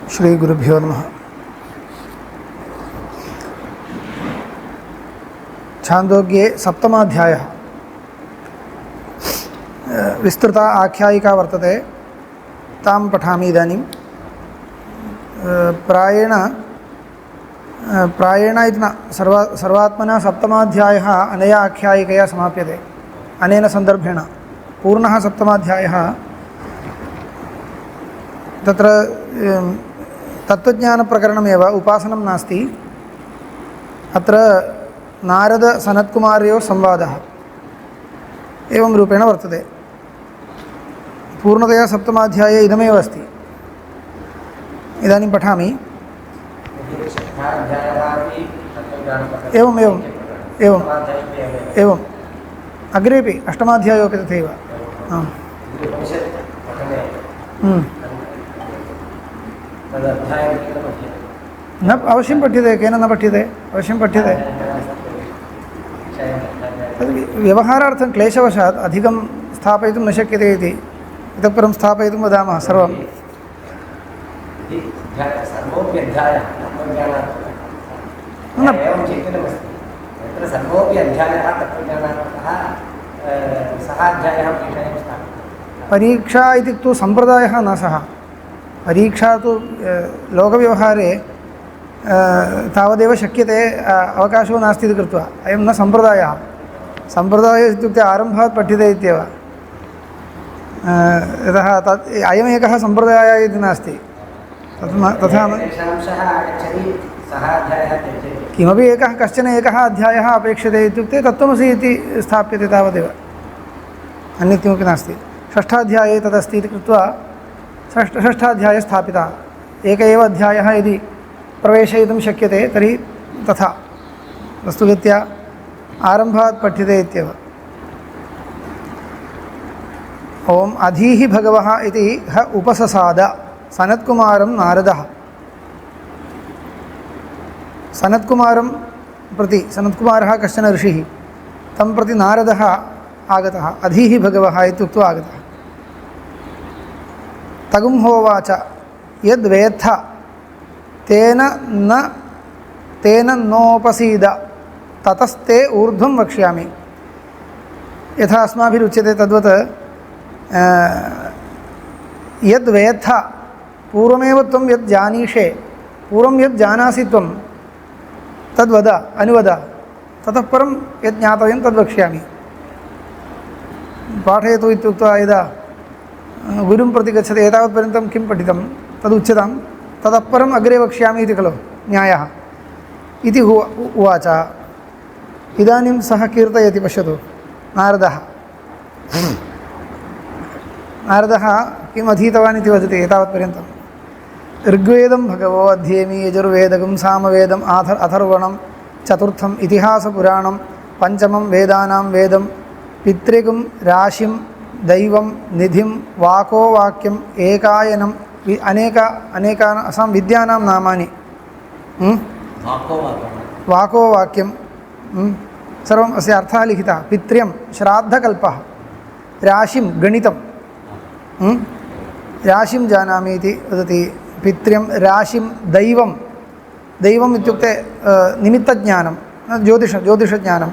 श्रीगुरुभ्यो नमः। छान्दोग्ये सप्तमाध्यायः विस्तृता आख्यायिका वर्तते, तां पठामि इदानीं। प्रायेण इति न सर्वात्मना सप्तमाध्यायः अनया आख्यायिकया समाप्यते। अनेन सन्दर्भेण पूर्णः सप्तमाध्यायः तत्र तत्त्वज्ञानप्रकरणमेव, उपासनं नास्ति। अत्र नारदसनत्कुमारयोः संवादः एवं रूपेण वर्तते। पूर्णतया सप्तमाध्याये इदमेव अस्ति। इदानीं पठामि। एवम् एवम् एवम् एवम् अग्रेपि अष्टमाध्यायोपि तथैव। न अवश्यं पठ्यते, केन न पठ्यते, अवश्यं पठ्यते। तद् व्यवहारार्थं क्लेशवशात् अधिकं स्थापयितुं न शक्यते इति इतः परं स्थापयितुं वदामः सर्वं। परीक्षा इति तु सम्प्रदायः न सः। परीक्षा तु लोकव्यवहारे तावदेव शक्यते, अवकाशो नास्ति इति कृत्वा। अयं न सम्प्रदायः। सम्प्रदायः इत्युक्ते आरम्भात् पठ्यते इत्येव। यतः अयमेकः सम्प्रदायः इति नास्ति। तथा किमपि कश्चन एकः अध्यायः अपेक्षते इत्युक्ते तत्त्वमसि इति स्थाप्यते तावदेव, अन्यत् किमपि नास्ति। षष्ठाध्याये तदस्ति इति कृत्वा षष्ठाध्याये स्थापितः। एक एव अध्यायः यदि प्रवेशयितुं शक्यते तर्हि तथा वस्तुगत्या आरम्भात् पठ्यते इत्येव। ओम अधीहि भगवः इति ह उपससाद सनत्कुमारं नारदः। सनत्कुमारं प्रति, सनत्कुमारः कश्चन ऋषिः, तं प्रति नारदः आगतः। अधीहि भगवः इत्युक्त्वा आगतः। तगुं होवाच यद्वेत्थ तेन नोपसीद ततस्ते ऊर्ध्वं वक्ष्यामि। यथा अस्माभिरुच्यते तद्वत् यद्वेत्थ, पूर्वमेव त्वं यद् जानीषे, पूर्वं यद् जानासि त्वं तद्वद, अनुवद, ततः परं यद् ज्ञातव्यं तद्वक्ष्यामि। पाठयतु इत्युक्त्वा यदा गुरुं प्रति गच्छति, एतावत्पर्यन्तं किं पठितं तदुच्यतां, ततः परम् अग्रे वक्ष्यामि इति खलु न्यायः इति उवाच। इदानीं सः कीर्तयति, पश्यतु। नारदः किम् अधीतवान् इति वदति एतावत्पर्यन्तं। ऋग्वेदं भगवो अध्येमि, यजुर्वेदकं सामवेदम् अथर्वणं, चतुर्थम् इतिहासपुराणं, पञ्चमं वेदानां वेदं, पितृकं राशिं दैवं निधिं, वाको वाक्यम् एकायनं, अनेकासां विद्यानां नामानि। वाको वाक्यं सर्वम् अस्य अर्थः लिखितः। पित्र्यं श्राद्धकल्पः, राशिं गणितं, राशिं जानामि इति वदति। पित्र्यं राशिं दैवं, दैवम् इत्युक्ते निमित्तज्ञानं, ज्योतिषज्ञानं।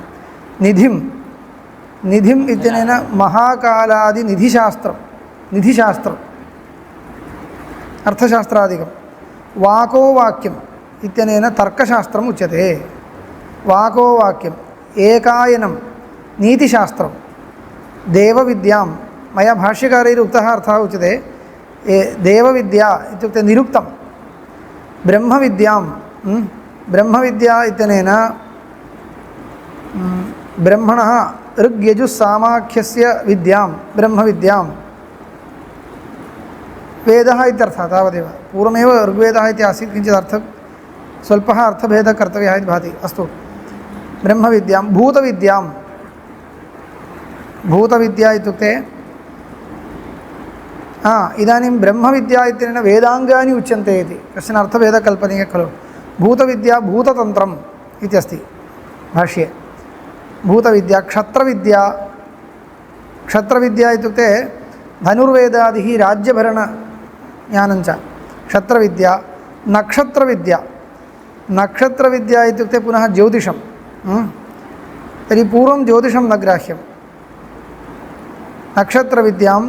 निधिम् इत्यनेन महाकालादिनिधिशास्त्रं, निधिशास्त्रम् अर्थशास्त्रादिकं। वाको वाक्यम् इत्यनेन तर्कशास्त्रम् उच्यते। वाको वाक्यम् एकायनं नीतिशास्त्रं। देवविद्यां, मया भाष्यकारैः उक्तः अर्थः उच्यते। देवविद्या इत्युक्ते निरुक्तं। ब्रह्मविद्यां, ब्रह्मविद्या इत्यनेन ब्रह्मणः ऋग्यजुस्सामाख्यस्य विद्यां ब्रह्मविद्यां। वेदः इत्यर्थः तावदेव। पूर्वमेव ऋग्वेदः इति आसीत्, किञ्चित् स्वल्पः अर्थभेदः कर्तव्यः इति भाति। अस्तु, ब्रह्मविद्यां। भूतविद्या इत्युक्ते इदानीं ब्रह्मविद्या इत्यनेन वेदाङ्गानि उच्यन्ते इति कश्चन अर्थभेदः कल्पनीयः खलु। भूतविद्या भूततन्त्रम् इति अस्ति भाष्ये। भूतविद्या, क्षत्रविद्या इत्युक्ते धनुर्वेदादिः राज्यभरणज्ञानञ्च। क्षत्रविद्या नक्षत्रविद्या नक्षत्रविद्या इत्युक्ते पुनः ज्योतिषं तर्हि पूर्वं ज्योतिषं न ग्राह्यं नक्षत्रविद्यां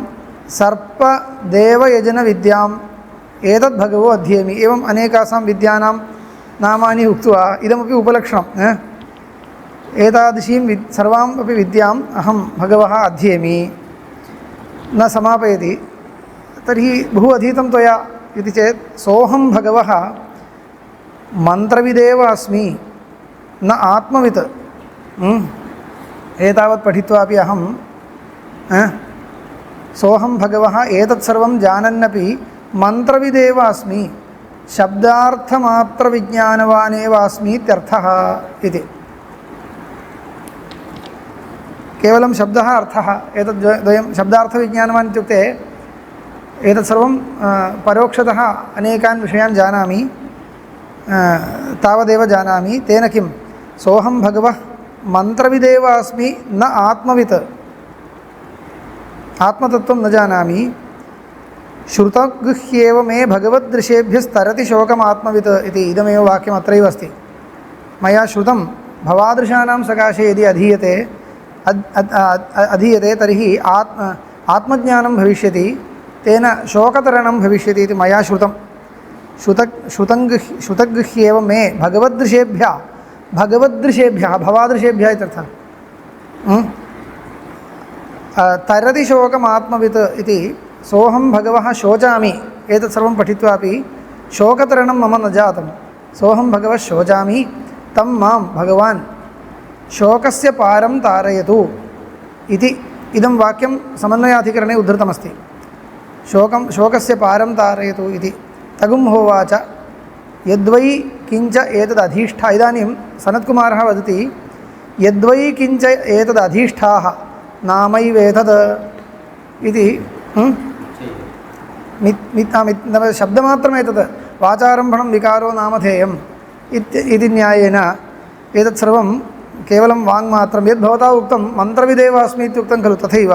सर्पदेवयजनविद्याम् एतद् भगवो अध्येमि एवम् अनेकासां विद्यानां नामानि उक्त्वा इदमपि उपलक्षणम् एतादृशीं सर्वाम् अपि विद्याम् अहं भगवः अध्येमि न समापयति तर्हि बहु अधीतं त्वया इति चेत् सोऽहं भगवः मन्त्रविदेव अस्मि न आत्मवित् एतावत् पठित्वापि अहं सोऽहं भगवः एतत् सर्वं जानन्नपि मन्त्रविदेव अस्मि शब्दार्थमात्रविज्ञानवानेव अस्मि इत्यर्थः इति केवलं शब्दः अर्थः एतद् द्वयं शब्दार्थविज्ञानवान् इत्युक्ते एतत् सर्वं परोक्षतः अनेकान् विषयान् जानामि तावदेव जानामि तेन किं सोऽहं भगवः मन्त्रविदेव अस्मि न आत्मवित् आत्मतत्त्वं न जानामि श्रुतगुह्येव मे भगवद्दृशेभ्यस्तरति शोकमात्मवित् इति इदमेव वाक्यम् अत्रैव अस्ति मया श्रुतं भवादृशानां सकाशे यदि अधीयते तर्हि आत्मज्ञानं भविष्यति तेन शोकतरणं भविष्यति इति मया श्रुतं श्रुतगुह्येव मे भगवद्दृशेभ्यः भवादृशेभ्यः इत्यर्थः तरति शोकमात्मवित् इति सोऽहं भगवः शोचामि एतत् सर्वं पठित्वापि शोकतरणं मम न जातं सोऽहं भगवः शोचामि तं मां भगवान् शोकस्य पारं तारयतु इति इदं वाक्यं समन्वयाधिकरणे उद्धृतमस्ति शोकस्य पारं तारयतु इति तगुं होवाच यद्वै किञ्च एतदधीष्ठा इदानीं सनत्कुमारः वदति यद्वै किञ्च एतदधीष्ठाः नामैवेतद् इति शब्दमात्रमेतत् वाचारम्भणं विकारो नामधेयम् इति न्यायेन एतत् सर्वं केवलं वाङ्मात्रं यद् भवता उक्तं मन्त्रविदेव अस्मि इत्युक्तं खलु तथैव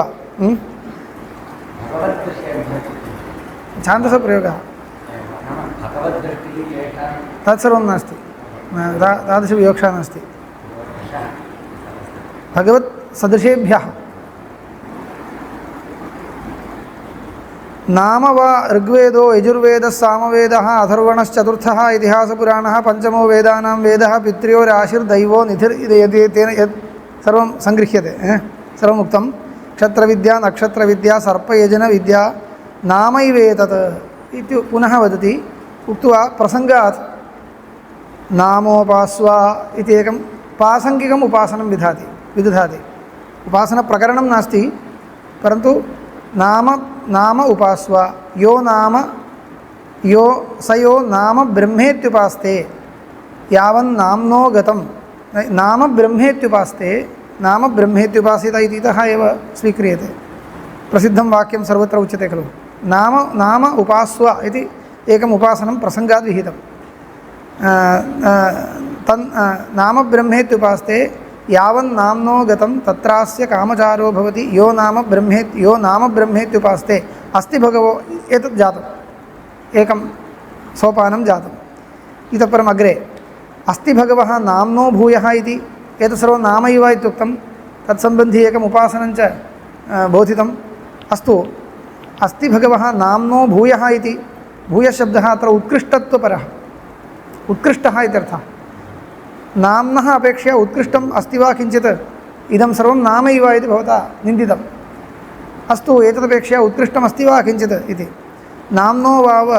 छान्दसप्रयोगः तत्सर्वं नास्ति तादृशविवक्षा नास्ति भगवत् सदृशेभ्यः नाम वा ऋग्वेदो यजुर्वेदः सामवेदः अथर्वणश्चतुर्थः इतिहासपुराणः पञ्चमो वेदानां वेदः पित्र्यो राशिर्दैवो निधिर् तेन यत् सर्वं सङ्गृह्यते सर्वम् उक्तं क्षत्रविद्या नक्षत्रविद्या सर्पयजनविद्या नामैवेतत् इति पुनः वदति उक्त्वा प्रसङ्गात् नामोपास्वा इति एकं प्रासङ्गिकम् उपासनं विदधाति उपासनप्रकरणं नास्ति परन्तु नाम उपास्व यो नाम ब्रह्मेत्युपास्ते यावन्नाम्नो गतं नाम ब्रह्मेत्युपासित इति इतः एव स्वीक्रियते प्रसिद्धं वाक्यं सर्वत्र उच्यते खलु नाम उपास्व इति एकम् उपासनं प्रसङ्गात् विहितं नाम ब्रह्मेत्युपास्ते यावन्नाम्नो गतं तत्रास्य कामचारो भवति यो नाम ब्रह्मेत्युपास्ते अस्ति भगवो एतत् जातम् एकं सोपानं जातम् इतः परम् अग्रे अस्ति भगवः नाम्नो भूयः इति एतत् सर्वं नामैव इत्युक्तं तत्सम्बन्धी एकम् उपासनं च बोधितम् अस्तु अस्ति भगवः नाम्नो भूयः इति भूयशब्दः अत्र उत्कृष्टत्वपरः उत्कृष्टः इत्यर्थः नाम्नः अपेक्षया उत्कृष्टम् अस्ति वा किञ्चित् इदं सर्वं नामैव इति भवता निन्दितम् अस्तु एतदपेक्षया उत्कृष्टमस्ति वा किञ्चित् इति नाम्नो वाव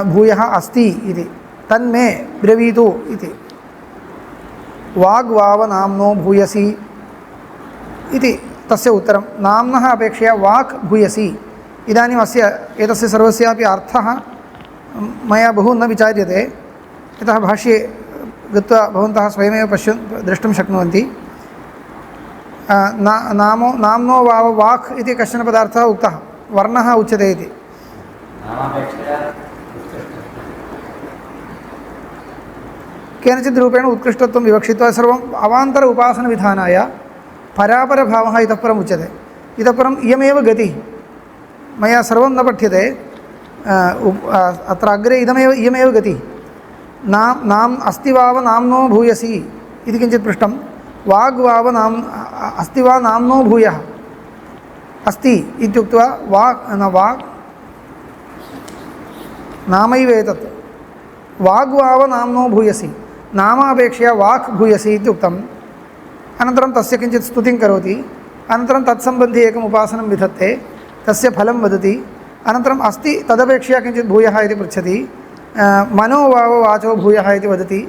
भूयः अस्ति इति तन्मे ब्रवीतु इति वाग्वाव नाम्नो भूयसी इति तस्य उत्तरं नाम्नः अपेक्षया वाक् भूयसी इदानीम् एतस्य सर्वस्यापि अर्थः मया बहु न विचार्यते यतः भाष्ये गत्वा भवन्तः स्वयमेव द्रष्टुं शक्नुवन्ति नाम्नो वाव वाक् इति कश्चन पदार्थः उक्तः वर्णः उच्यते इति केनचित् रूपेण उत्कृष्टत्वं विवक्षित्वा सर्वम् अवान्तर उपासनविधानाय परापरभावः इतः परम् उच्यते इतः परम् इयमेव गतिः मया सर्वं न पठ्यते अत्र अग्रे इयमेव गति नाम अस्ति वाव नाम्नो भूयसी इति किञ्चित् पृष्टं वाग्वाव नाम अस्ति वा नाम्नो भूयः अस्ति इत्युक्त्वा वाग् नामैव एतत् वाग्वाव नाम्नो भूयसी नामापेक्षया वाक् भूयसी इत्युक्तम् अनन्तरं तस्य किञ्चित् स्तुतिं करोति अनन्तरं तत्सम्बन्धी एकम् उपासनं विधत्ते तस्य फलं वदति अनन्तरम् अस्ति तदपेक्षया किञ्चित् भूयः इति पृच्छति मनो वाव वाचो भूयः इति वदति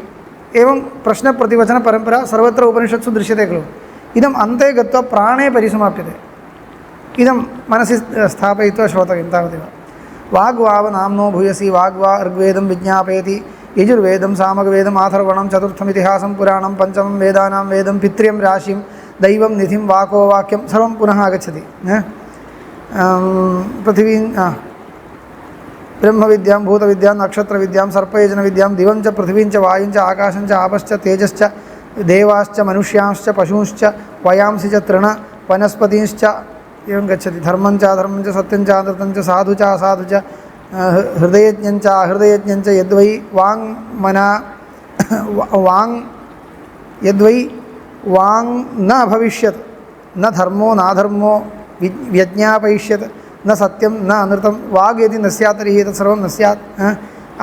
एवं प्रश्नप्रतिवचनपरम्परा सर्वत्र उपनिषत्सु दृश्यते खलु इदम् अन्ते गत्वा प्राणे परिसमाप्यते इदं मनसि स्थापयित्वा श्रोतव्यं तावदेव वाग्वाव नाम्नो भूयसी वाग्वा ऋग्वेदं विज्ञापयति यजुर्वेदं सामगवेदम् अथर्वणं चतुर्थम् इतिहासं पुराणं पञ्चमं वेदानां वेदं पित्र्यं राशिं दैवं निधिं वाको वाक्यं सर्वं पुनः आगच्छति पृथिवीं ब्रह्मविद्यां भूतविद्यां नक्षत्रविद्यां सर्पयजनविद्यां दिवं च पृथिवीं च वायुं च आकाशं च आपश्च तेजश्च देवाश्च मनुष्यांश्च पशूंश्च वयांसि च तृण वनस्पतींश्च एवं गच्छति धर्मं च अधर्मं च सत्यं च अनृतं च साधु च असाधु च हृदयज्ञं च अहृदयज्ञं च यद्वै वाङ् यद्वै वाङ् न अभविष्यत् न धर्मो नाधर्मो व्यज्ञापयिष्यत् न सत्यं न अनृतं वाग् यदि न स्यात् तर्हि एतत् सर्वं न स्यात्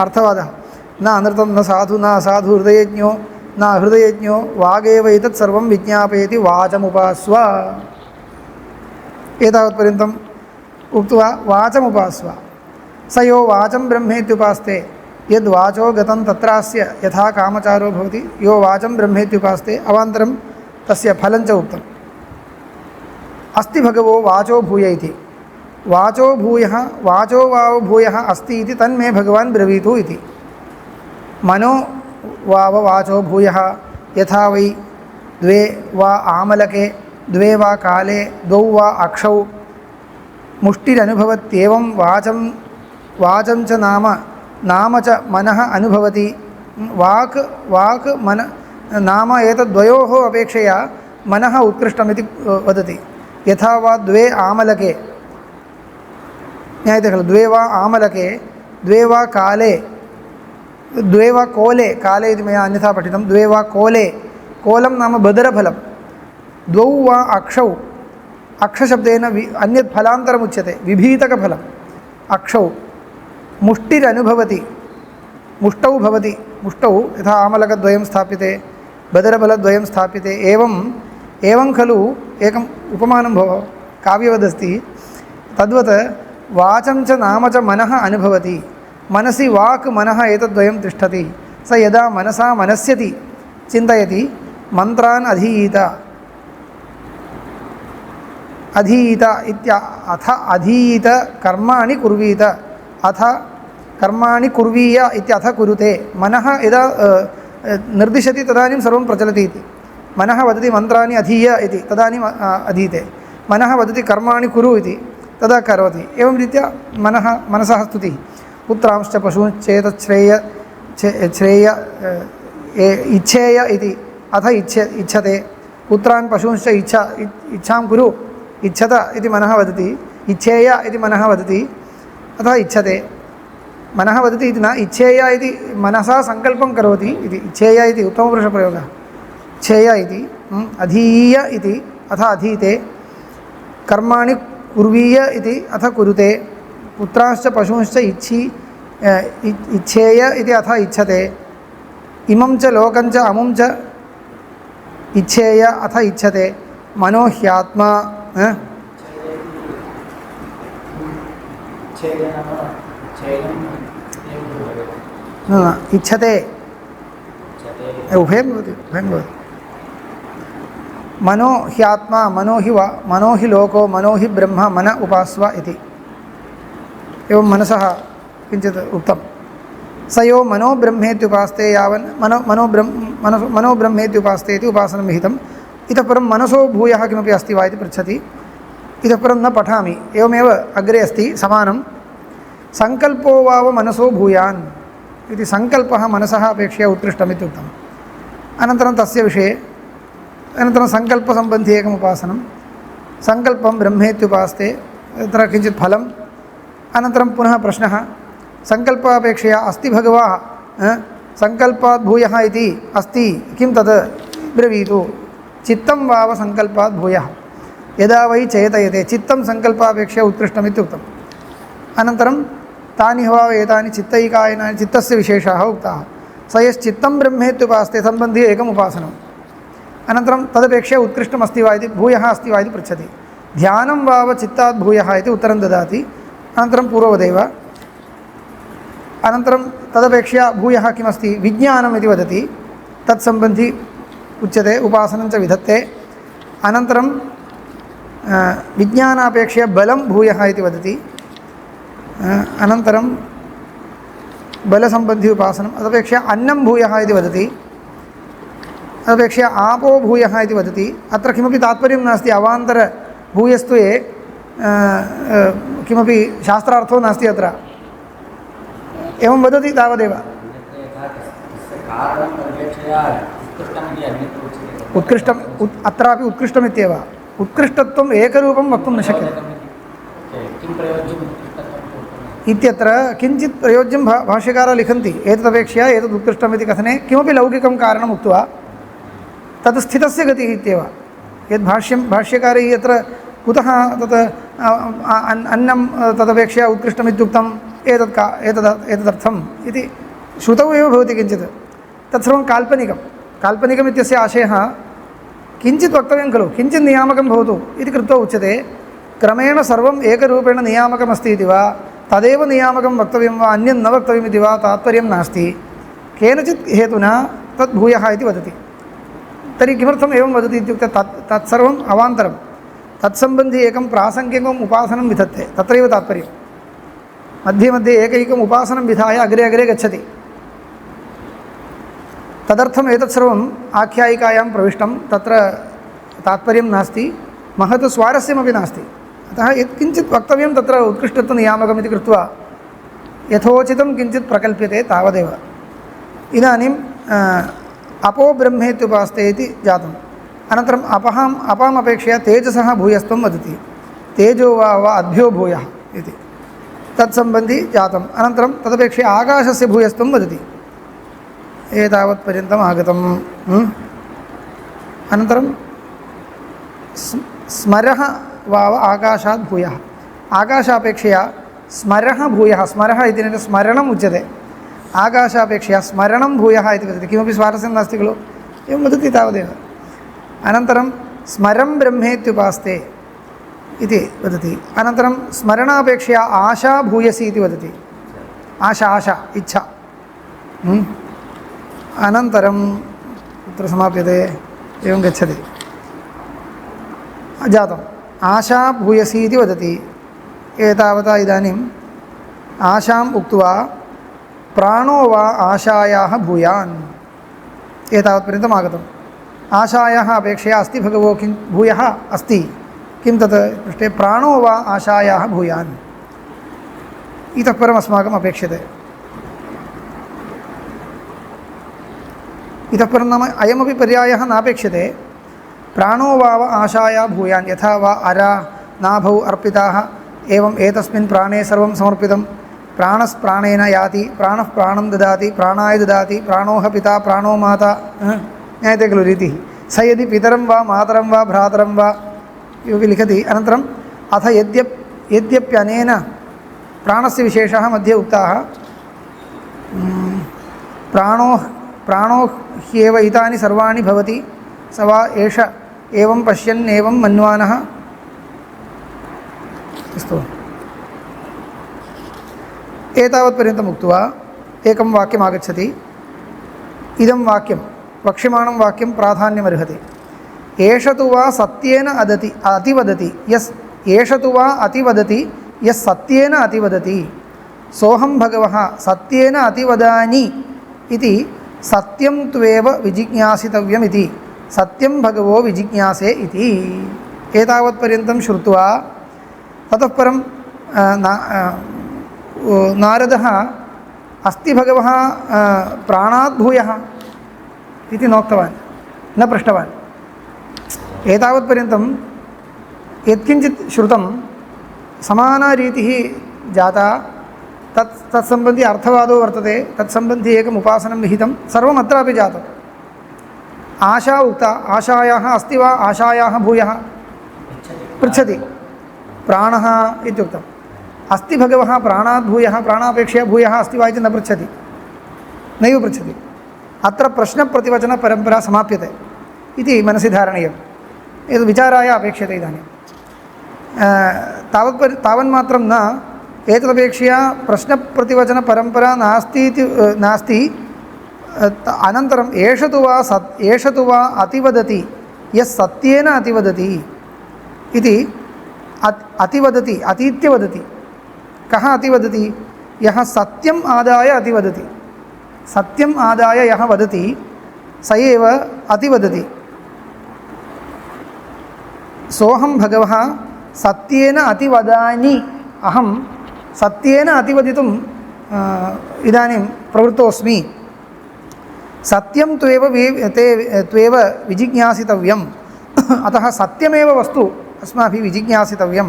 अर्थवादः न अनृतं न साधु न असाधु हृदयज्ञो न अहृदयज्ञो वागेव एतत् सर्वं विज्ञापयति वाचमुपास्व एतावत्पर्यन्तम् उक्त्वा वाचमुपास्व स यो वाचं ब्रह्मेत्युपास्ते यद्वाचो गतं तत्रास्य यथा कामचारो भवति यो वाचं ब्रह्मेत्युपास्ते अवान्तरं तस्य फलं च उक्तम् अस्ति भगवो वाचो भूय इति वाचो भूयः वाचो वाव भूयः अस्ति इति तन्मे भगवान् ब्रवीतु इति मनो वाव वाचो भूयः यथा वै द्वे वा आमलके द्वे वा काले द्वौ वा अक्षौ मुष्टिरनुभवत्येवं वाचं च नाम च मनः अनुभवति वाक् मन नाम एतद्वयोः अपेक्षया मनः उत्कृष्टमिति वदति यथा वा द्वे आमलके ज्ञायते खलु द्वे वा आमलके द्वे वा काले द्वे वा कोले काले इति मया अन्यथा पठितं द्वे वा कोले कोलं नाम बदरफलं द्वौ वा अक्षौ अक्षशब्देन अन्यत् फलान्तरमुच्यते विभीतकफलम् अक्षौ मुष्टिरनुभवति मुष्टौ भवति मुष्टौ यथा आमलकद्वयं स्थाप्यते बदरफलद्वयं स्थाप्यते एवं खलु एकम् उपमानं भव काव्यवदस्ति तद्वत् वाचं च नाम च मनः अनुभवति मनसि वाक् मनः एतद्वयं तिष्ठति स यदा मनसा मनस्यति चिन्तयति मन्त्रान् अधीत अथ अधीत कर्माणि कुर्वीत अथ कर्माणि कुर्वीय इत्यथ कुरुते मनः यदा निर्दिशति तदानीं सर्वं प्रचलति इति मनः वदति मन्त्राणि अधीय इति तदानीम् अधीते मनः वदति कर्माणि कुरु इति तदा करोति एवं रीत्या मनसः स्तुतिः पुत्रांश्च पशूंश्चेतच्छ्रेय इच्छेय इति अथ इच्छते पुत्रान् पशूंश्च इच्छां कुरु इच्छत इति मनः वदति इच्छेय इति मनः वदति अतः इच्छते मनः वदति इति न इच्छेय इति मनसा सङ्कल्पं करोति इति इच्छेय इति उत्तमपुरुषप्रयोगः इच्छेय इति अधीय इति अथ अधीते कर्माणि कुर्वीय इति अथ कुरुते पुत्रांश्च पशूंश्च इच्छेय इति अथ इच्छते इमं च लोकं च अमुं च इच्छेय अथ इच्छते मनो ह्यात्मा इच्छते उभयं भवति मनो ह्यात्मा मनो हि लोको मनो हि ब्रह्म मन उपास्व इति एवं मनसः किञ्चित् उक्तं स यो मनो ब्रह्मेत्युपास्ते यावन् मनो ब्रह्मेत्युपास्ते इति उपासनं विहितम् इतः परं मनसो भूयः किमपि अस्ति वा इति पृच्छति इतः परं न पठामि एवमेव अग्रे अस्ति समानं सङ्कल्पो वाव मनसो भूयान् इति सङ्कल्पः मनसः अपेक्षया उत्कृष्टमिति उक्तम् अनन्तरं तस्य विषये अनन्तरं सङ्कल्पसम्बन्धी एकम् उपासनं सङ्कल्पं ब्रह्मेत्युपास्ते तत्र किञ्चित् फलम् अनन्तरं पुनः प्रश्नः सङ्कल्पापेक्षया अस्ति भगवः सङ्कल्पात् भूयः इति अस्ति किं तत् ब्रवीतु चित्तं वाव सङ्कल्पात् भूयः यदा वै चेतयते चित्तं सङ्कल्पापेक्षया उत्कृष्टमित्युक्तम् अनन्तरं तानि वा एतानि चित्तैकायनानि चित्तस्य विशेषाः उक्ताः स यश्चित्तं ब्रह्मेत्युपास्ते सम्बन्धी एकम् उपासनम् अनन्तरं तदपेक्षया उत्कृष्टमस्ति वा इति भूयः अस्ति वा इति पृच्छति ध्यानं वाव चित्तात् भूयः इति उत्तरं ददाति अनन्तरं पूर्ववदेव अनन्तरं तदपेक्षया भूयः किमस्ति विज्ञानम् इति वदति तत्सम्बन्धी उच्यते उपासनं च विधत्ते अनन्तरं विज्ञानापेक्षया बलं भूयः इति वदति अनन्तरं बलसम्बन्धी उपासनं तदपेक्षया अन्नं भूयः इति वदति तदपेक्षया आपो भूयः इति वदति अत्र किमपि तात्पर्यं नास्ति अवान्तरभूयस्तु किमपि शास्त्रार्थो नास्ति अत्र एवं वदति तावदेव उत्कृष्टम् अत्रापि उत्कृष्टमित्येव उत्कृष्टत्वम् एकरूपं वक्तुं न शक्यते इत्यत्र किञ्चित् प्रयोज्यं भाष्यकारः लिखन्ति एतदपेक्षया एतद् उत्कृष्टम् इति कथने किमपि लौकिकं कारणम् उक्त्वा तत् स्थितस्य गतिः इत्येव यद् भाष्यकारैः यत्र कुतः तत् अन्नं तदपेक्षया उत्कृष्टमित्युक्तम् एतदर्थम् इति श्रुतौ एव भवति किञ्चित् तत्सर्वं काल्पनिकम् इत्यस्य आशयः किञ्चित् वक्तव्यं खलु किञ्चित् नियामकं भवतु इति कृत्वा उच्यते क्रमेण सर्वम् एकरूपेण नियामकमस्ति इति वा तदेव नियामकं वक्तव्यं वा अन्यं न वक्तव्यम् इति वा तात्पर्यं नास्ति केनचित् हेतुना तद् भूयः इति वदति तर्हि किमर्थम् एवं वदति इत्युक्ते तत्सर्वम् अवान्तरं तत्सम्बन्धी एकं प्रासङ्गिकम् उपासनं विधत्ते तत्रैव तात्पर्यं मध्ये मध्ये एकैकम् उपासनं विधाय अग्रे अग्रे गच्छति तदर्थम् एतत् सर्वम् आख्यायिकायां प्रविष्टं तत्र तात्पर्यं नास्ति महत् स्वारस्यमपि नास्ति अतः यत्किञ्चित् वक्तव्यं तत्र उत्कृष्टत्वनियामकमिति कृत्वा यथोचितं किञ्चित् प्रकल्प्यते तावदेव इदानीं अपो ब्रह्मेत्युपास्ते इति जातम् अनन्तरम् अपामपेक्षया तेजसः भूयस्त्वं वदति तेजो वा अभ्यो भूयः इति तत्सम्बन्धी जातम् अनन्तरं तदपेक्षया आकाशस्य भूयस्त्वं वदति एतावत्पर्यन्तम् आगतम् अनन्तरं स्मरः वाव आकाशात् भूयः आकाशापेक्षया स्मरः भूयः स्मरः इति स्मरणम् उच्यते आकाशापेक्षया स्मरणं भूयः इति वदति किमपि स्वारस्यं नास्ति खलु एवं वदति तावदेव अनन्तरं स्मरं ब्रह्मेत्युपास्ते इति वदति अनन्तरं स्मरणापेक्षया आशा भूयसी इति वदति आशा इच्छा अनन्तरं कुत्र समाप्यते एवं गच्छति जातम् आशा भूयसी इति वदति एतावता इदानीम् आशाम् उक्त्वा प्राणो वा आशायाः भूयान् एतावत्पर्यन्तम् आगतम् आशायाः अपेक्षया अस्ति भगवो किं भूयः अस्ति किं तत् पृष्टे प्राणो वा आशायाः भूयान् इतः परम् अस्माकम् अपेक्षते इतः परं नाम अयमपि पर्यायः नापेक्षते प्राणो वाव आशाया भूयान् यथा वा अरा नाभौ अर्पिताः एवम् एतस्मिन् प्राणे सर्वं समर्पितं प्राणस्प्राणेन याति प्राणः प्राणं ददाति प्राणाय ददाति प्राणोह पिता प्राणो माता ज्ञायते खलु रीतिः स यदि पितरं वा मातरं वा भ्रातरं वा इति लिखति अनन्तरम् अथ यद्यप्यनेन प्राणस्य विशेषाः मध्ये उक्ताः प्राणो ह्येव इतानि सर्वाणि भवति स वा एष एवं पश्यन् एवं मन्वानः अस्तु एतावत्पर्यन्तम् उक्त्वा एकं वाक्यम् आगच्छति इदं वाक्यं वक्ष्यमाणं वाक्यं प्राधान्यमर्हति एष तु वा सत्येन अतिवदति एष तु वा अतिवदति यस् सत्येन अतिवदति सोऽहं भगवः सत्येन अतिवदानि इति सत्यं त्वेव विजिज्ञासितव्यम् इति सत्यं भगवो विजिज्ञासे इति एतावत्पर्यन्तं श्रुत्वा ततः परं नारदः अस्ति भगवः प्राणात् भूयः इति नोक्तवान् न पृष्टवान् एतावत्पर्यन्तं यत्किञ्चित् श्रुतं समाना रीतिः जाता तत्सम्बन्धी अर्थवादो वर्तते, तत्सम्बन्धी एकम् उपासनं विहितं, सर्वम् अत्रापि जातम्। आशा उक्ता, आशायाः अस्ति वा, आशायाः भूयः पृच्छति, प्राणः इत्युक्तम्। अस्ति भगवः प्राणात् भूयः, प्राणापेक्षया भूयः अस्ति वा इति न पृच्छति, नैव पृच्छति। अत्र प्रश्नप्रतिवचनपरम्परा समाप्यते इति मनसि धारणीयम्। एतद् विचाराय अपेक्ष्यते इदानीं। तावन्मात्रं न, एतदपेक्षया प्रश्नप्रतिवचनपरम्परा नास्ति। अनन्तरम् एष तु वा अतिवदति यः सत्येन अतिवदति इति। अतिवदति, अतीत्य वदति। कः अतिवदति? यः सत्यम् आदाय अतिवदति। सत्यम् आदाय यः वदति स एव अतिवदति। सोऽहं भगवः सत्येन अतिवदामि, अहं सत्येन अतिवदितुम् इदानीं प्रवृत्तोऽस्मि। सत्यं त्वेव विजिज्ञासितव्यम्। अतः सत्यमेव वस्तु अस्माभिः विजिज्ञासितव्यं।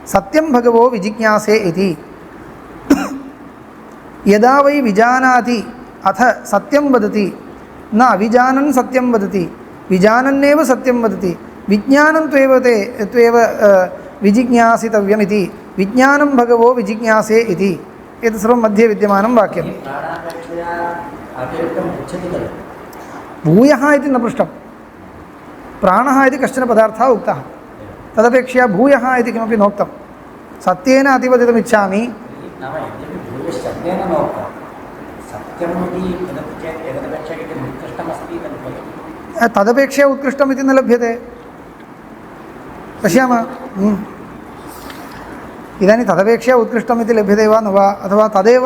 सत्यं भगवो विजिज्ञासे इति। यदा वै विजानाति अथ सत्यं वदति, न अविजानन् सत्यं वदति, विजानन्नेव सत्यं वदति। विज्ञानं त्वेव विजिज्ञासितव्यमिति। विज्ञानं भगवो विजिज्ञासे इति। एतत् सर्वं मध्ये विद्यमानं वाक्यं। भूयः इति न पृष्टं, प्राणः इति कश्चन पदार्थः उक्तः, तदपेक्षया भूयः इति किमपि नोक्तं। सत्येन अतिवदितुमिच्छामि, तदपेक्षया उत्कृष्टम् इति न लभ्यते। पश्यामः, इदानीं तदपेक्षया उत्कृष्टम् इति लभ्यते वा न वा, अथवा तदेव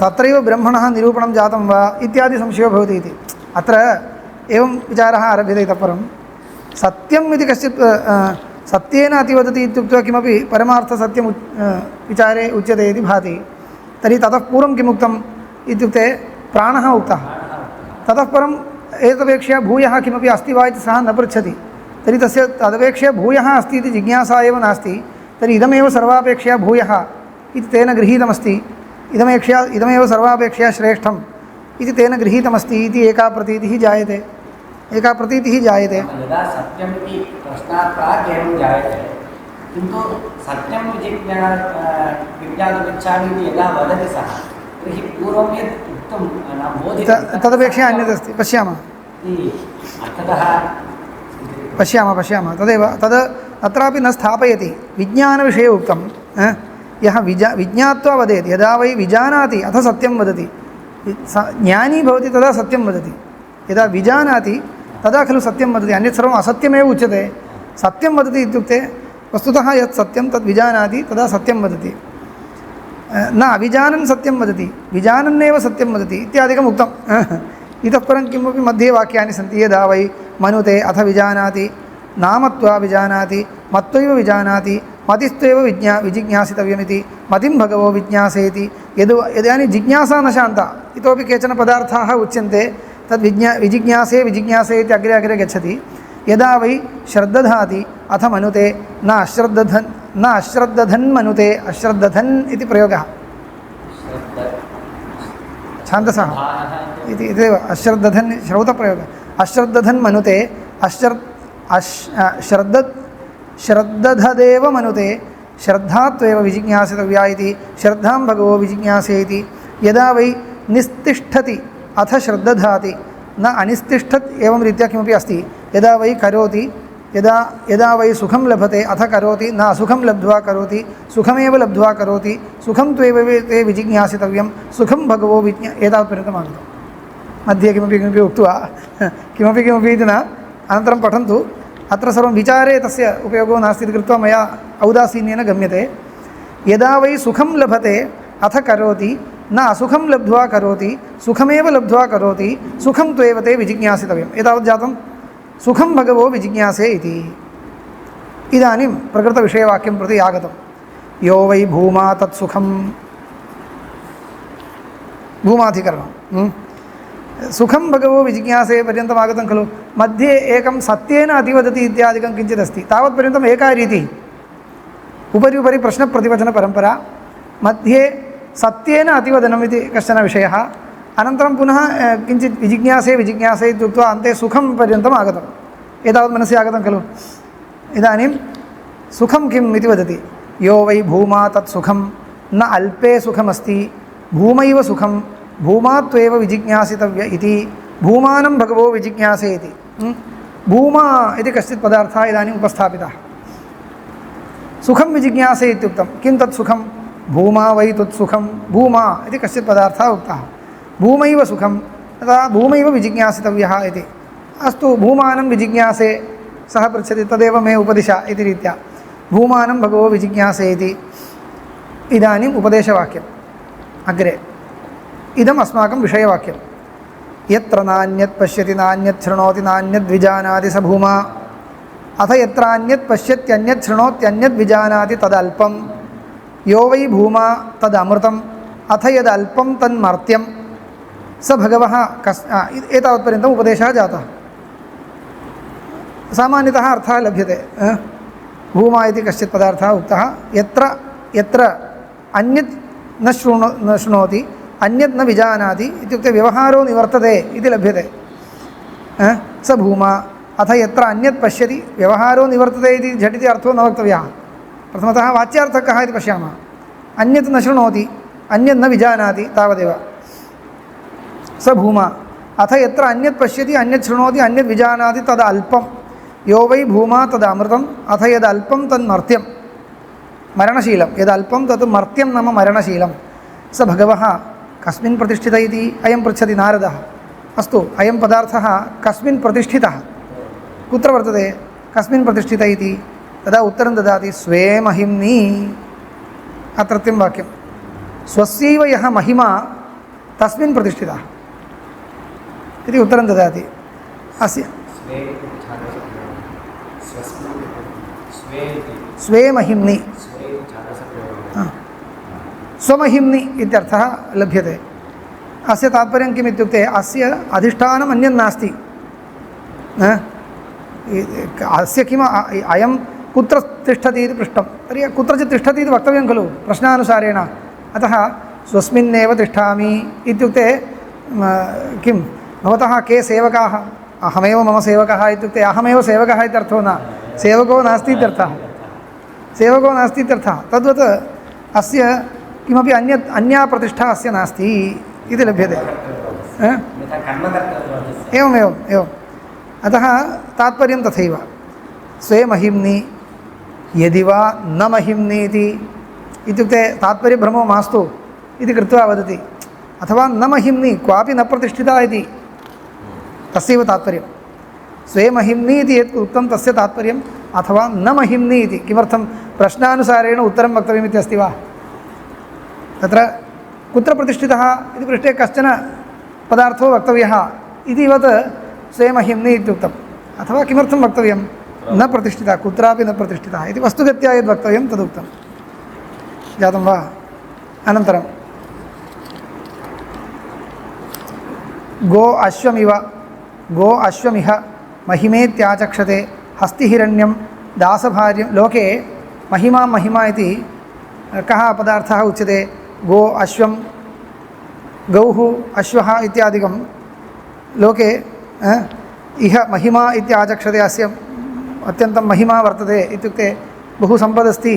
तत्रैव ब्रह्मणः निरूपणं जातं वा इत्यादि संशयो भवति इति। अत्र एवं विचारः आरभ्यते। इतः परं सत्यम् इति कश्चित् सत्येन अतिवदति इत्युक्त्वा किमपि परमार्थसत्यं विचारे उच्यते इति भाति। तर्हि ततः पूर्वं किमुक्तम् इत्युक्ते प्राणः उक्तः। ततः परम् एतदपेक्षया भूयः किमपि अस्ति वा इति सः न पृच्छति। तर्हि तस्य तदपेक्षया भूयः अस्ति इति जिज्ञासा एव नास्ति। तर्हि इदमेव सर्वापेक्षया भूयः इति तेन गृहीतमस्ति। इदमेव सर्वापेक्षया श्रेष्ठम् इति तेन गृहीतमस्ति इति एका प्रतीतिः जायते। यदा सत्यम् इति प्रश्नात् प्राक् एवं जायते, किन्तु सत्यं विज्ञातुमिच्छामि इति यदा वदति सः, तर्हि पूर्वं यत् उक्तं न बोधितं तदपेक्षया अन्यदस्ति। पश्यामः तदेव तत्रापि न स्थापयति। विज्ञानविषये उक्तं, यः विज्ञात्वा वदेत्। यदा वै विजानाति अथ सत्यं वदति। ज्ञानी भवति तदा सत्यं वदति। यदा विजानाति तदा खलु सत्यं वदति, अन्यत् सर्वम् असत्यमेव उच्यते। सत्यं वदति इत्युक्ते वस्तुतः यत् सत्यं तद् विजानाति तदा सत्यं वदति। न अविजानन् सत्यं वदति, विजानन्नेव सत्यं वदति इत्यादिकम् उक्तम्। इतः परं किमपि मध्ये वाक्यानि सन्ति। यदा वै मनुते अथ विजानाति, नामत्वा विजानाति, मत्वैव विजानाति, मतिस्त्वेव विजिज्ञासितव्यमिति। मतिं भगवो विज्ञासेति। यदानीं जिज्ञासा न शान्ता, इतोपि केचन पदार्थाः उच्यन्ते, तद् विजिज्ञासे इति अग्रे अग्रे गच्छति। यदा वै श्रद्दधाति अथ मनुते, न अश्रद्धधन् मनुते। अश्रद्धधन् इति प्रयोगः छान्दसः इत्येव। अश्रद्धधन् श्रौतप्रयोगः। अश्रद्धधन् मनुते, श्रद्धधदेव मनुते। श्रद्धात्वेव विजिज्ञासितव्या इति। श्रद्धां भगवो विजिज्ञासे इति। यदा वै निस्तिष्ठति अथ श्रद्धधाति, न अनिस्तिष्ठत् एवं रीत्या किमपि अस्ति। यदा वै करोति, यदा वै सुखं लभते अथ करोति, न असुखं लब्ध्वा करोति, सुखमेव लब्ध्वा करोति। सुखं त्वेव ते विजिज्ञासितव्यं। सुखं भगवो एतावत्पर्यन्तम् आगतं। मध्ये किमपि उक्त्वा किमपि इति न, अनन्तरं पठन्तु। अत्र सर्वं विचारे तस्य उपयोगो नास्ति इति कृत्वा मया औदासीन्येन गम्यते। यदा वै सुखं लभते अथ करोति, न असुखं लब्ध्वा करोति, सुखमेव लब्ध्वा करोति। सुखं त्वेव ते विजिज्ञासितव्यम्। एतावत् जातं। सुखं भगवो विजिज्ञासे इति। इदानीं प्रकृतविषयवाक्यं प्रति आगतं। यो वै भूमा तत्सुखं, भूमाधिकरणं। सुखं भगवो विजिज्ञासे पर्यन्तम् आगतं खलु। मध्ये एकं सत्येन अतिवदति इत्यादिकं किञ्चित् अस्ति। तावत्पर्यन्तम् एका रीतिः। उपरि प्रश्नप्रतिवचनपरम्परा, मध्ये सत्येन अतिवदनम् इति कश्चन विषयः अनन्तरं पुनः किञ्चित् विजिज्ञासे इत्युक्त्वा अन्ते सुखं पर्यन्तम् आगतम् एतावत् मनसि आगतं खलु इदानीं सुखं किम् इति वदति यो वै भूमा तत् सुखं न अल्पे सुखमस्ति भूमैव सुखं भूमात्वेव विजिज्ञासितव्य इति भूमानं भगवो विजिज्ञासे इति भूमा इति कश्चित् पदार्थः इदानीम् उपस्थापितः सुखं विजिज्ञासे इत्युक्तं किं तत् सुखं भूमा वै तत् सुखं भूमा इति कश्चित् पदार्थः उक्तः भूमैव सुखं तदा भूमैव विजिज्ञासितव्यः इति अस्तु भूमानं विजिज्ञासे सः पृच्छति तदेव मे उपदिश इति रीत्या भूमानं भगवो विजिज्ञासे इति इदानीम् उपदेशवाक्यम् अग्रे इदम् अस्माकं विषयवाक्यं यत्र नान्यत् पश्यति नान्यत् शृणोति नान्यद् विजानाति स भूमा अथ यत्रान्यत् पश्यत्यन्यत् शृणोत्यन्यद् विजानाति तदल्पं यो वै भूमा तदमृतम् अथ यदल्पं तन्मर्त्यं स भगवः एतावत्पर्यन्तम् उपदेशः जातः सामान्यतः अर्थः लभ्यते भूमा इति कश्चित् पदार्थः उक्तः यत्र अन्यत् न शृणोति अन्यत् न विजानाति इत्युक्ते व्यवहारो निवर्तते इति लभ्यते स भूमा अथ यत्र अन्यत् पश्यति व्यवहारो निवर्तते इति झटिति अर्थो न वक्तव्यः प्रथमतः वाच्यार्थः कः इति पश्यामः अन्यत् न शृणोति अन्यत् न विजानाति तावदेव स भूमा अथ यत्र अन्यत् पश्यति अन्यत् शृणोति अन्यत् विजानाति तद् अल्पं यो वै भूमा तदमृतम् अथ यदल्पं तन्मर्त्यं मरणशीलं यदल्पं तत् मर्त्यं नाम मरणशीलं स भगवः कस्मिन् प्रतिष्ठित इति अयं पृच्छति नारदः अस्तु अयं पदार्थः कस्मिन् प्रतिष्ठितः कुत्र वर्तते कस्मिन् प्रतिष्ठित इति तदा उत्तरं ददाति स्वे महिम्नि अत्रत्यं वाक्यं स्वस्यैव यः महिमा तस्मिन् प्रतिष्ठितः इति उत्तरं ददाति अस्य स्वे महिम्नि स्वमहिम्नि इत्यर्थः लभ्यते अस्य तात्पर्यं किम् इत्युक्ते अस्य अधिष्ठानम् अन्यत् नास्ति अस्य किम् अयं कुत्र तिष्ठति इति पृष्टं तर्हि कुत्रचित् तिष्ठति इति वक्तव्यं खलु प्रश्नानुसारेण अतः स्वस्मिन्नेव तिष्ठामि इत्युक्ते किं भवतः के सेवकाः अहमेव मम सेवकः इत्युक्ते अहमेव सेवकः इत्यर्थो न सेवको नास्ति इत्यर्थः सेवको नास्ति इत्यर्थः तद्वत् अस्य किमपि अन्या प्रतिष्ठा अस्य नास्ति इति लभ्यते एवम् अतः तात्पर्यं तथैव स्वे महिम्नि यदि वा न महिम्नि इत्युक्ते तात्पर्यभ्रमो मास्तु इति कृत्वा वदति अथवा न महिम्नि क्वापि न प्रतिष्ठिता इति तस्यैव तात्पर्यं स्वे महिम्नि इति यत् उक्तं तस्य तात्पर्यम् अथवा न महिम्नि इति किमर्थं प्रश्नानुसारेण उत्तरं वक्तव्यमिति अस्ति वा तत्र कुत्र प्रतिष्ठितः इति पृष्टे कश्चन पदार्थो वक्तव्यः इतिवत् स्वे महिम्नि इत्युक्तम् अथवा किमर्थं वक्तव्यं न प्रतिष्ठितः कुत्रापि न प्रतिष्ठितः इति वस्तुगत्या यद् वक्तव्यं तदुक्तं जातं वा अनन्तरं गो अश्वमिह महिमेत्याचक्षते हस्तिहिरण्यं दासभार्यं लोके महिमा इति कः पदार्थः उच्यते गो अश्वं गौः अश्वः इत्यादिकं लोके इह महिमा इत्याचक्षते अस्य अत्यन्तं महिमा वर्तते इत्युक्ते बहु सम्पदस्ति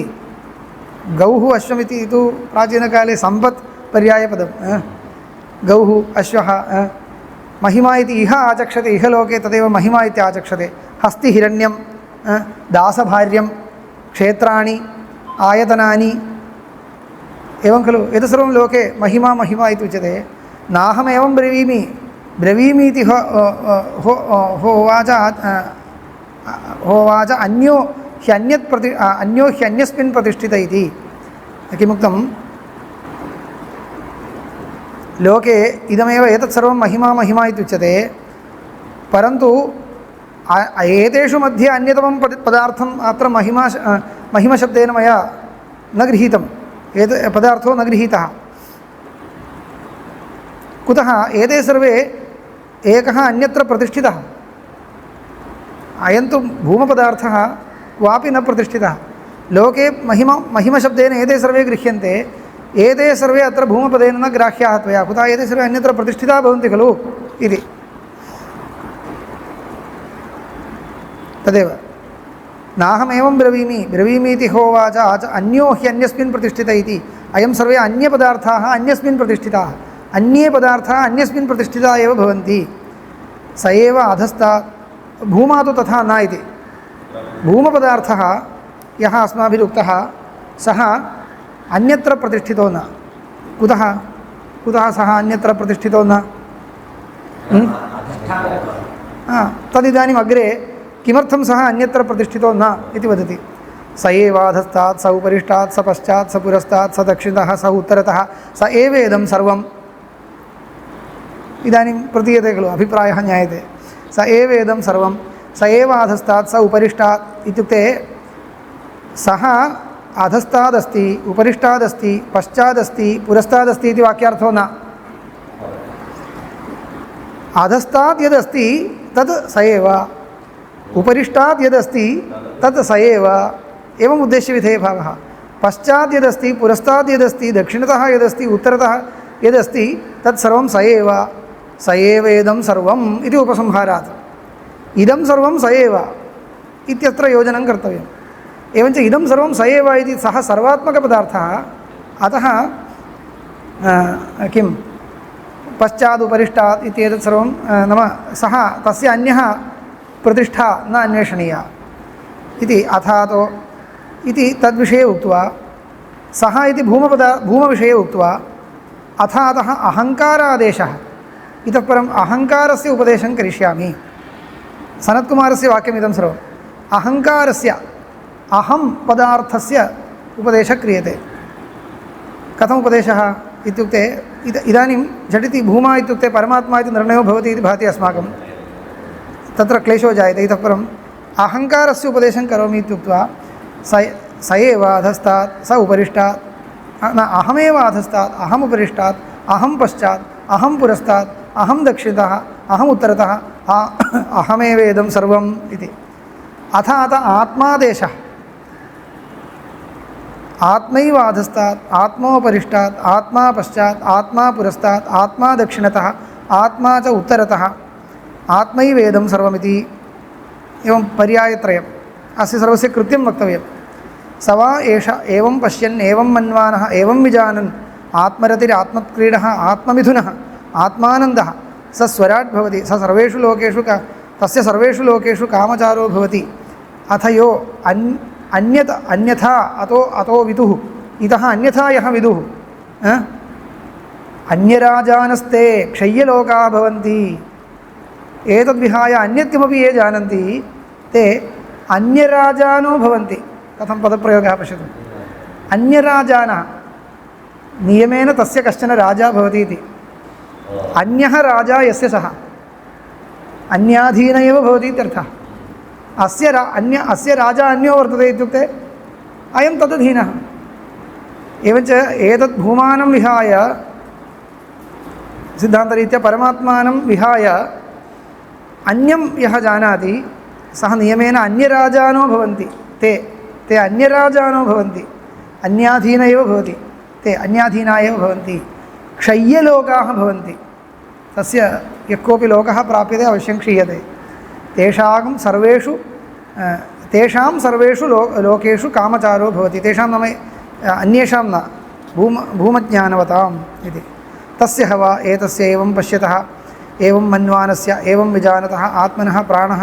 गौः अश्वमिति तु प्राचीनकाले सम्पत् पर्यायपदं गौः अश्वः महिमा इति इह आचक्षते इह लोके तदेव महिमा इति आचक्षते हस्तिहिरण्यं दासभार्यं क्षेत्राणि आयतनानि एवं खलु एतत् सर्वं लोके महिमा इति उच्यते नाहमेवं ब्रवीमि इति होवाच अन्यो ह्यन्यस्मिन् प्रतिष्ठित इति किमुक्तं लोके इदमेव एतत् सर्वं महिमा इति उच्यते परन्तु एतेषु मध्ये अन्यतमं पदार्थम् अत्र महिमशब्देन मया न गृहीतम् पदार्थो न गृहीतः कुतः एते सर्वे एकः अन्यत्र प्रतिष्ठितः अयं तु भूमपदार्थः क्वापि न प्रतिष्ठितः लोके महिमशब्देन एते सर्वे गृह्यन्ते एते सर्वे अत्र भूमपदेन न ग्राह्याः त्वया कुतः एते सर्वे अन्यत्र प्रतिष्ठिताः भवन्ति खलु इति तदेव नाहमेवं ब्रवीमि इति होवाच अन्यो ह्यन्यस्मिन् प्रतिष्ठित इति अयं सर्वे अन्यपदार्थाः अन्यस्मिन् प्रतिष्ठिताः अन्ये पदार्थाः अन्यस्मिन् प्रतिष्ठिताः एव भवन्ति स एव अधस्तात् भूमा तु तथा न इति भूमपदार्थः यः अस्माभिरुक्तः सः अन्यत्र प्रतिष्ठितो न कुतः सः अन्यत्र प्रतिष्ठितो न तदिदानीम् अग्रे किमर्थं सः अन्यत्र प्रतिष्ठितो न इति वदति स एवाधस्तात् स उपरिष्टात् स पश्चात् स पुरस्तात् स दक्षिणतः स उत्तरतः स एवेदं सर्वम् इदानीं प्रतीयते खलु अभिप्रायः ज्ञायते स एवेदं सर्वं स एव अधस्तात् स उपरिष्टात् इत्युक्ते सः अधस्तादस्ति उपरिष्टादस्ति पश्चादस्ति पुरस्तादस्ति इति वाक्यार्थो न अधस्तात् यदस्ति तत् स एव उपरिष्टात् यदस्ति तत् स एव एवम् उद्देश्यविधेयभावः पश्चात् यदस्ति पुरस्तात् यदस्ति दक्षिणतः यदस्ति उत्तरतः यदस्ति तत् सर्वं स एवेदं सर्वम् इति उपसंहारात् इदं सर्वं स एव इत्यत्र योजनं कर्तव्यम् एवञ्च इदं सर्वं स एव इति सः सर्वात्मकपदार्थः अतः किं पश्चात् उपरिष्टात् इत्येतत् सर्वं नाम सः तस्य अन्यः प्रतिष्ठा न अन्वेषणीया इति अथातो इति तद्विषये उक्त्वा सः इति भूमविषये उक्त्वा अथातः अहङ्कारादेशः इतः परम् अहङ्कारस्य उपदेशं करिष्यामि सनत्कुमारस्य वाक्यमिदं सर्वम् अहङ्कारस्य अहं पदार्थस्य उपदेशः क्रियते कथम् उपदेशः इत्युक्ते इदानीं झटिति भूमा इत्युक्ते परमात्मा इति निर्णयो भवति इति भाति अस्माकं तत्र क्लेशो जायते इतः परम् अहङ्कारस्य उपदेशं करोमि इत्युक्त्वा स एव अधस्तात् स उपरिष्टात् न अहमेव अधस्तात् अहम् उपरिष्टात् अहं पश्चात् अहं पुरस्तात् अहं दक्षिणतः अहम् उत्तरतः अहमेवेदं सर्वम् इति अथ आत्मादेशः आत्मैव अधस्तात् आत्मोपरिष्टात् आत्मा पश्चात् आत्मा पुरस्तात् आत्मा दक्षिणतः आत्मा च उत्तरतः आत्मैवेदं सर्वमिति एवं पर्यायत्रयम् अस्य सर्वस्य कृत्यं वक्तव्यं स वा एष एवं पश्यन् एवं मन्वानः एवं विजानन् आत्मरतिरात्मक्रीडः आत्ममिथुनः आत्मानन्दः स स्वराट् भवति स सर्वेषु लोकेषु तस्य सर्वेषु लोकेषु कामचारो भवति अथ यो अन्यथा अतो विदुः इतः अन्यथा यः विदुः अन्यराजानस्ते क्षय्यलोकाः भवन्ति एतद्विहाय अन्यत् किमपि ये जानन्ति ते अन्यराजानो भवन्ति कथं पदप्रयोगः पश्यतु अन्यराजानः नियमेन तस्य कश्चन राजा भवति इति अन्यः राजा यस्य सः अन्याधीन एव भवति इत्यर्थः अस्य राजा अन्यो वर्तते इत्युक्ते अयं तदधीनः एवञ्च एतत् भूमानं विहाय सिद्धान्तरीत्या परमात्मानं विहाय अन्यं यः जानाति सः नियमेन अन्यराजानो भवन्ति ते अन्यराजानो भवन्ति अन्याधीन एव भवति ते अन्याधीना एव भवन्ति क्षय्यलोकाः भवन्ति तस्य यः कोऽपि लोकः प्राप्यते अवश्यं क्षीयते तेषां सर्वेषु लोकेषु कामचारो भवति तेषां नाम अन्येषां न भूमज्ञानवताम् इति तस्य ह वा एतस्य एवं पश्यतः एवं मन्वानस्य एवं विजानतः आत्मनः प्राणः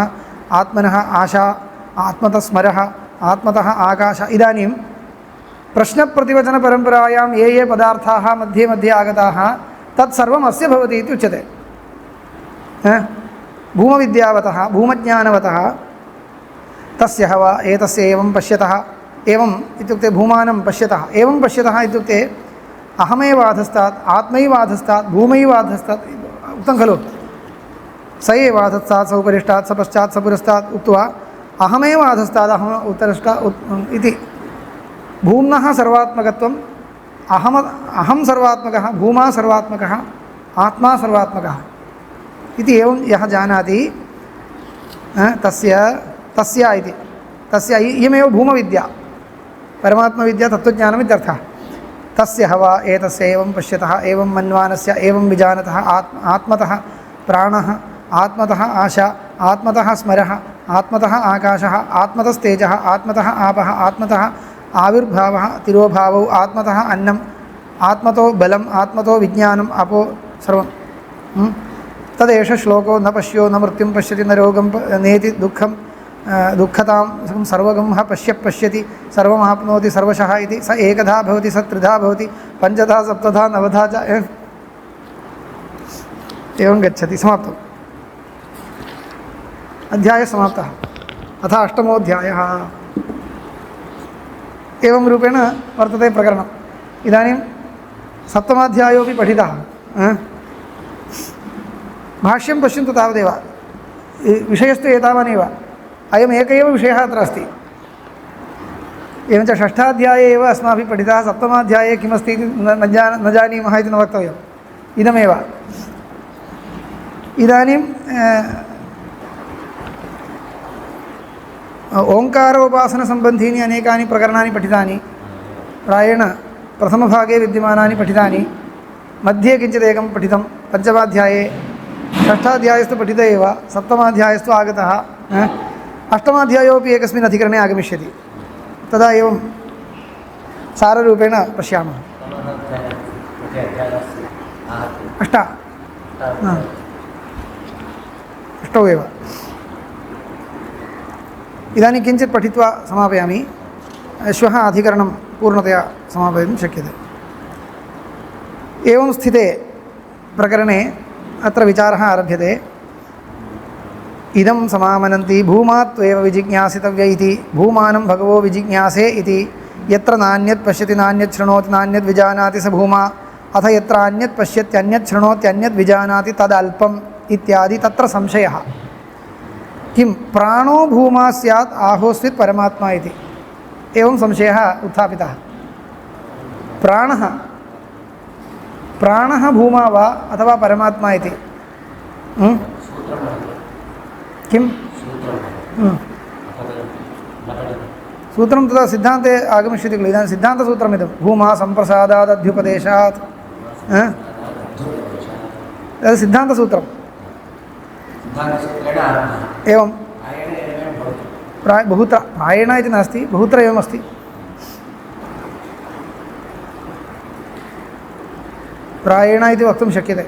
आत्मनः आशा आत्मतः स्मरः आत्मतः आकाश इदानीं प्रश्नप्रतिवचनपरम्परायां ये पदार्थाः मध्ये मध्ये आगताः तत्सर्वम् अस्य भवति इति उच्यते भूमविद्यावतः भूमज्ञानवतः तस्य ह वा एतस्य एवं पश्यतः एवम् इत्युक्ते भूमानं पश्यतः एवं पश्यतः इत्युक्ते अहमेव अधस्तात् आत्मैव अधस्तात् भूमैव अधस्तात् उक्तं खलु स एव अधस्तात् स उपरिष्टात् स पश्चात् स पुरस्तात् उक्त्वा अहमेव अधस्तात् अहम् उत्तरष्टात् इति भूम्नः सर्वात्मकत्वम् अहं सर्वात्मकः भूमा सर्वात्मकः आत्मा सर्वात्मकः इति एवं यः जानाति तस्य इयमेव भूमविद्या परमात्मविद्या तत्त्वज्ञानम् इत्यर्थः तस्य हवा एतस्य एवं पश्यतः एवं मन्वानस्य एवं विजानतः आत्मतः प्राणः आत्मतः आशा आत्मतः स्मरः आत्मतः आकाशः आत्मतस्तेजः आत्मतः आपः आत्मतः आविर्भावः तिरोभावौ आत्मतः अन्नम् आत्मतो बलम् आत्मतो विज्ञानम् अपो सर्वं तदेष श्लोको न पश्यो न मृत्युं पश्यति न रोगं नेति दुःखं दुःखतां सर्वगं पश्यति सर्वमाप्नोति सर्वशः इति स एकधा भवति स त्रिधा भवति पञ्चधा सप्तधा नवधा च एवं गच्छति। समाप्तम्। अध्यायः समाप्तः। अथ अष्टमोऽध्यायः। एवं रूपेण वर्तते प्रकरणम्। इदानीं सप्तमाध्यायोऽपि पठितः। भाष्यं पश्यन्तु तावदेव। विषयस्तु एतावानेव। अयम् एक एव विषयः अत्र अस्ति। एवञ्च षष्ठाध्याये एव अस्माभिः पठितः, सप्तमाध्याये किमस्ति इति न जानीमः इति न वक्तव्यम्। इदमेव इदानीं ओङ्कारोपासनसम्बन्धीनि अनेकानि प्रकरणानि पठितानि। प्रायेण प्रथमभागे विद्यमानानि पठितानि, मध्ये किञ्चिदेकं पठितं पञ्चमाध्याये, षष्ठाध्यायस्तु पठित एव, सप्तमाध्यायस्तु आगतः, अष्टमाध्यायोपि एकस्मिन् अधिकरणे आगमिष्यति। तदा एवं साररूपेण पश्यामः। अष्टौ एव। इदानीं किञ्चित् पठित्वा समापयामि। श्वः अधिकरणं पूर्णतया समापयितुं शक्यते। एवं स्थिते प्रकरणे अत्र विचारः आरभ्यते। इदं समामनन्ति भूमात्वेव विजिज्ञासितव्य इति भूमानं भगवो विजिज्ञासे इति यत्र नान्यत् पश्यति नान्यत् शृणोति नान्यत् विजानाति स भूमा अथ यत्र अन्यत् पश्यत्यन्यत् शृणोत्यन्यत् विजानाति तदल्पम् इत्यादि तत्र संशयः। किं प्राणो भूमा स्यात् आहोस्वित् परमात्मा इति एवं संशयः उत्थापितः। प्राणः भूमा वा अथवा परमात्मा इति किं सूत्रं तदा सिद्धान्ते आगमिष्यति खलु। इदानीं सिद्धान्तसूत्रमिदं भूमा सम्प्रसादादध्युपदेशात् तद् सिद्धान्तसूत्रम्। एवं बहुत्र प्रायेण इति नास्ति, बहुत्र एवमस्ति। प्रायेण इति वक्तुं शक्यते।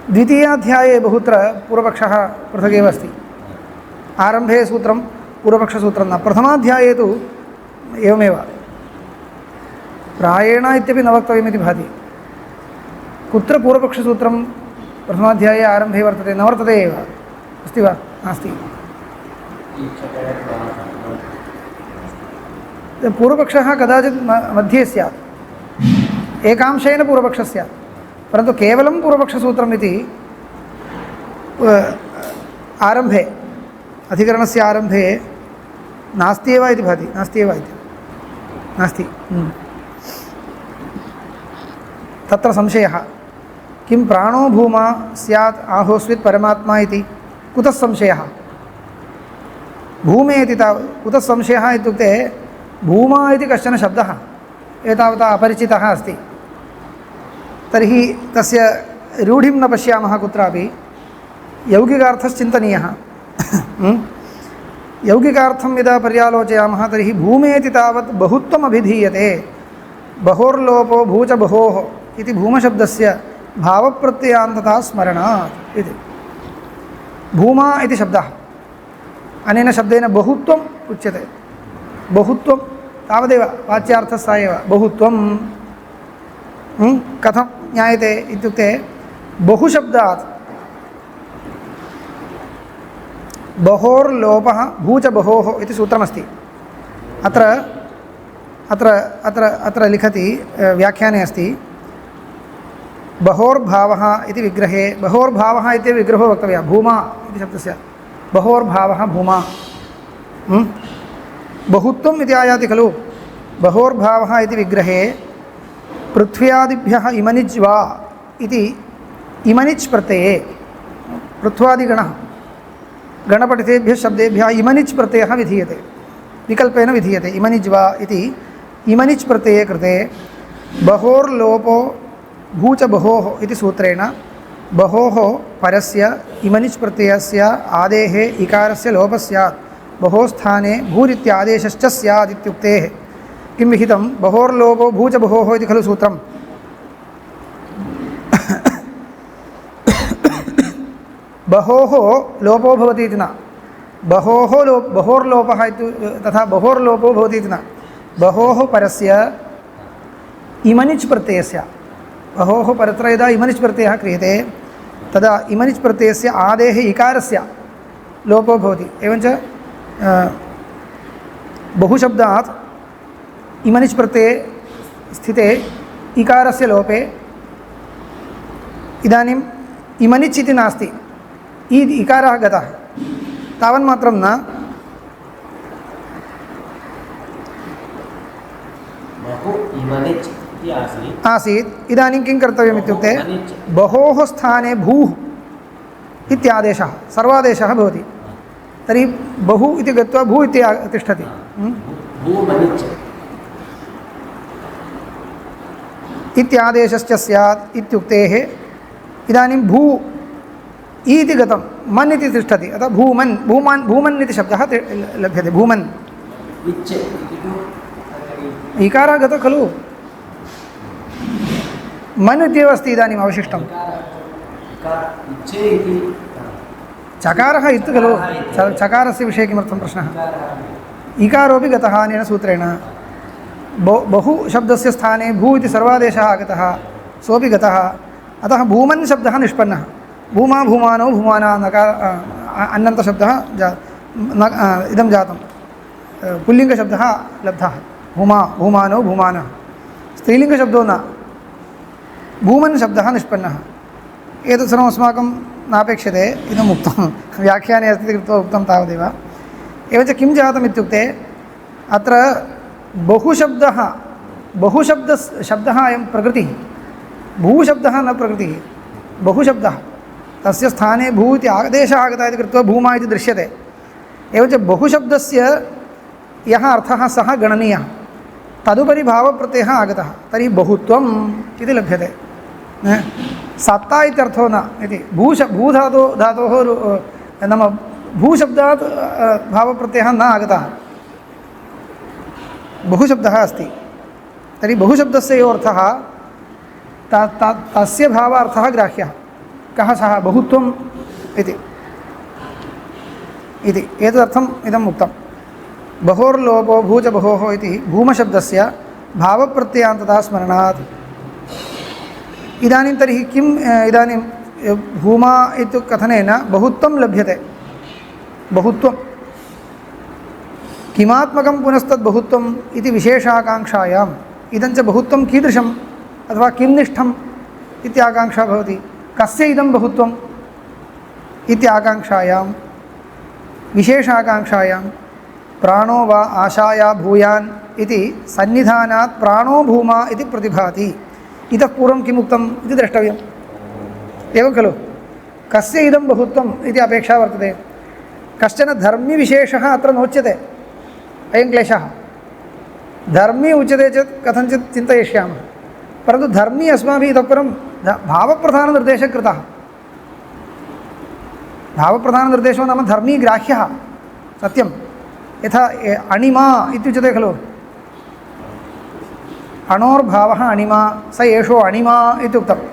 द्वितीयाध्याये बहुत्र पूर्वपक्षः पृथगेव अस्ति। आरम्भे सूत्रं पूर्वपक्षसूत्रं न। प्रथमाध्याये तु एवमेव प्रायेण इत्यपि न वक्तव्यमिति भाति। कुत्र पूर्वपक्षसूत्रं प्रथमाध्याये आरम्भे वर्तते? न वर्तते एव। अस्ति वा? नास्ति। पूर्वपक्षः कदाचित् मध्ये स्यात्, एकांशेन पूर्वपक्षः स्यात्, परन्तु केवलं पूर्वपक्षसूत्रम् इति आरम्भे अधिकरणस्य आरम्भे नास्त्येव इति भाति। नास्ति। तत्र संशयः। किं प्राणो भूमा स्यात् आहोस्वित् परमात्मा इति कुतः संशयः? भूमे इति कुतः संशयः इत्युक्ते भूमा इति कश्चन शब्दः एतावता अपरिचितः अस्ति। तर्हि तस्य रूढिं न पश्यामः कुत्रापि। यौगिकार्थश्चिन्तनीयः। यौगिकार्थं यदा पर्यालोचयामः तर्हि भूमेति तावत् बहुत्वम् अभिधीयते। बहोर्लोपो भूच बहोः इति भूमशब्दस्य भावप्रत्ययान्तता स्मरणात् इति। भूमा इति शब्दः, अनेन शब्देन बहुत्वम् उच्यते। बहुत्वं तावदेव वाच्यार्थः स एव बहुत्वं। कथं ज्ञायते इत्युक्ते बहुशब्दात् बहोर्लोपः भूच बहोः इति सूत्रमस्ति। अत्र अत्र अत्र अत्र लिखति व्याख्याने अस्ति बहोर्भावः इति विग्रहे। बहोर्भावः इति विग्रहो वक्तव्यः। भूमा इति शब्दस्य बहोर्भावः भूमा। बहुत्वम् इति आयाति खलु। बहोर्भावः इति विग्रहे पृथ्व्यादिभ्यः इमनिज् वा इति इमनिच् प्रत्यये पृथ्वादिगणः गणपठितेभ्यः शब्देभ्यः इमनिच् प्रत्ययः विधीयते। विकल्पेन विधीयते इमनिज् वा इति इमनिच् प्रत्यये कृते बहोर्लोपो भूच बहोः इति सूत्रेण बहोः परस्य इमनिच् प्रत्ययस्य आदेः इकारस्य लोपः स्यात् बहोः स्थाने भूरित्यादेशश्च स्यात् इत्युक्तेः किं विहितं बहोर्लोपो भूच बहोः इति खलु सूत्रम् बहोः लोपो भवति इति न बहोर्लोपः तथा बहोर्लोपो भवति इति न बहोः परस्य इमनिच् प्रत्ययस्य बहोः परत्र यदा इमनिच् प्रत्ययः क्रियते तदा इमनिच् प्रत्ययस्य आदेः इकारस्य लोपो भवति एवञ्च बहुशब्दात् इमनिच् प्रत्यये स्थिते इकारस्य लोपे इदानीम् इमनिच् इति नास्ति इकारः गतः तावन्मात्रं न आसीत् इदानीं किं कर्तव्यम् इत्युक्ते बहोः स्थाने भूः इत्यादेशः सर्वादेशः भवति तर्हि बहु इति गत्वा भू इति तिष्ठति इत्यादेशश्च स्यात् इत्युक्तेः इदानीं भू इति गतं मन् इति तिष्ठति अतः भूमन् इति शब्दः लभ्यते भूमन् इकारः गतः खलु मन् इत्येव अस्ति इदानीम् अवशिष्टं चकारः इति खलु चकारस्य विषये किमर्थं प्रश्नः इकारोपि गतः अनेन सूत्रेण बहु शब्दस्य स्थाने भू इति सर्वादेशः आगतः सोऽपि गतः अतः भूमन् शब्दः निष्पन्नः भूमा भूमानौ भूमाना नकार अन्नन्तशब्दः इदं जातं पुल्लिङ्गशब्दः लब्धः भूमा भूमानौ भूमानः स्त्रीलिङ्गशब्दो न भूमन् शब्दः निष्पन्नः एतत् सर्वम् अस्माकं नापेक्षते इदम् उक्तं व्याख्याने अस्ति कृत्वा उक्तं तावदेव एवञ्च किं जातम् इत्युक्ते अत्र शब्दः अयं प्रकृतिः भूशब्दः न प्रकृतिः बहुशब्दः तस्य स्थाने भू इति आदेशः आगतः इति कृत्वा भूमा इति दृश्यते एवञ्च बहुशब्दस्य यः अर्थः सः गणनीयः तदुपरि भावप्रत्ययः आगतः तर्हि बहुत्वम् इति लभ्यते सत्ता इत्यर्थो न इति धातोः नाम भूशब्दात् भावप्रत्ययः न आगतः बहुशब्दः अस्ति तर्हि बहुशब्दस्य यो अर्थः तस्य भावार्थः ग्राह्यः कः सः बहुत्वम् इति एतदर्थम् इदम् उक्तं बहोर्लोपो भूच बहोः इति भूमशब्दस्य भावप्रत्ययान्तता स्मरणात् इदानीं तर्हि किम् इदानीं भूमा इति कथनेन बहुत्वं लभ्यते बहुत्वं किमात्मकं पुनस्तद्बहुत्वम् इति विशेषाकाङ्क्षायाम् इदञ्च बहुत्वं कीदृशम् अथवा किं निष्ठम् इति आकाङ्क्षा भवति कस्य इदं बहुत्वम् इति आकाङ्क्षायां विशेषाकाङ्क्षायां प्राणो वा आशाया भूयान् इति सन्निधानात् प्राणो भूमा इति प्रतिभाति इतः पूर्वं किम् उक्तम् इति द्रष्टव्यम् एवं खलु कस्य इदं बहुत्वम् इति अपेक्षा वर्तते कश्चन धर्मीविशेषः अत्र नोच्यते अयं क्लेशः धर्मी उच्यते चेत् कथञ्चित् चिन्तयिष्यामः परन्तु धर्मी अस्माभिः इतः परं भावप्रधाननिर्देशः कृतः भावप्रधाननिर्देशो नाम धर्मी ग्राह्यः सत्यं यथा अणिमा इत्युच्यते खलु अणोर्भावः अणिमा स एषो अणिमा इत्युक्तम्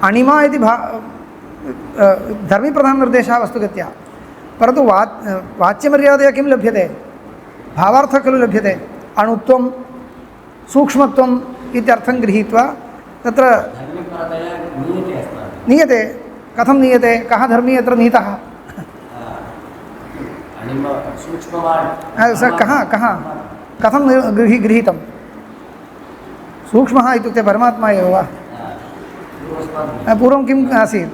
अणिमा इति धर्मीप्रधाननिर्देशः वस्तुगत्या परन्तु वाच्यमर्यादया किं लभ्यते भावार्थः खलु लभ्यते अणुत्वं सूक्ष्मत्वम् इत्यर्थं गृहीत्वा तत्र नीयते कथं नीयते कः धर्मी अत्र नीतः स कः कथं गृहीतं सूक्ष्मः इत्युक्ते परमात्मा एव वा पूर्वं किम् आसीत्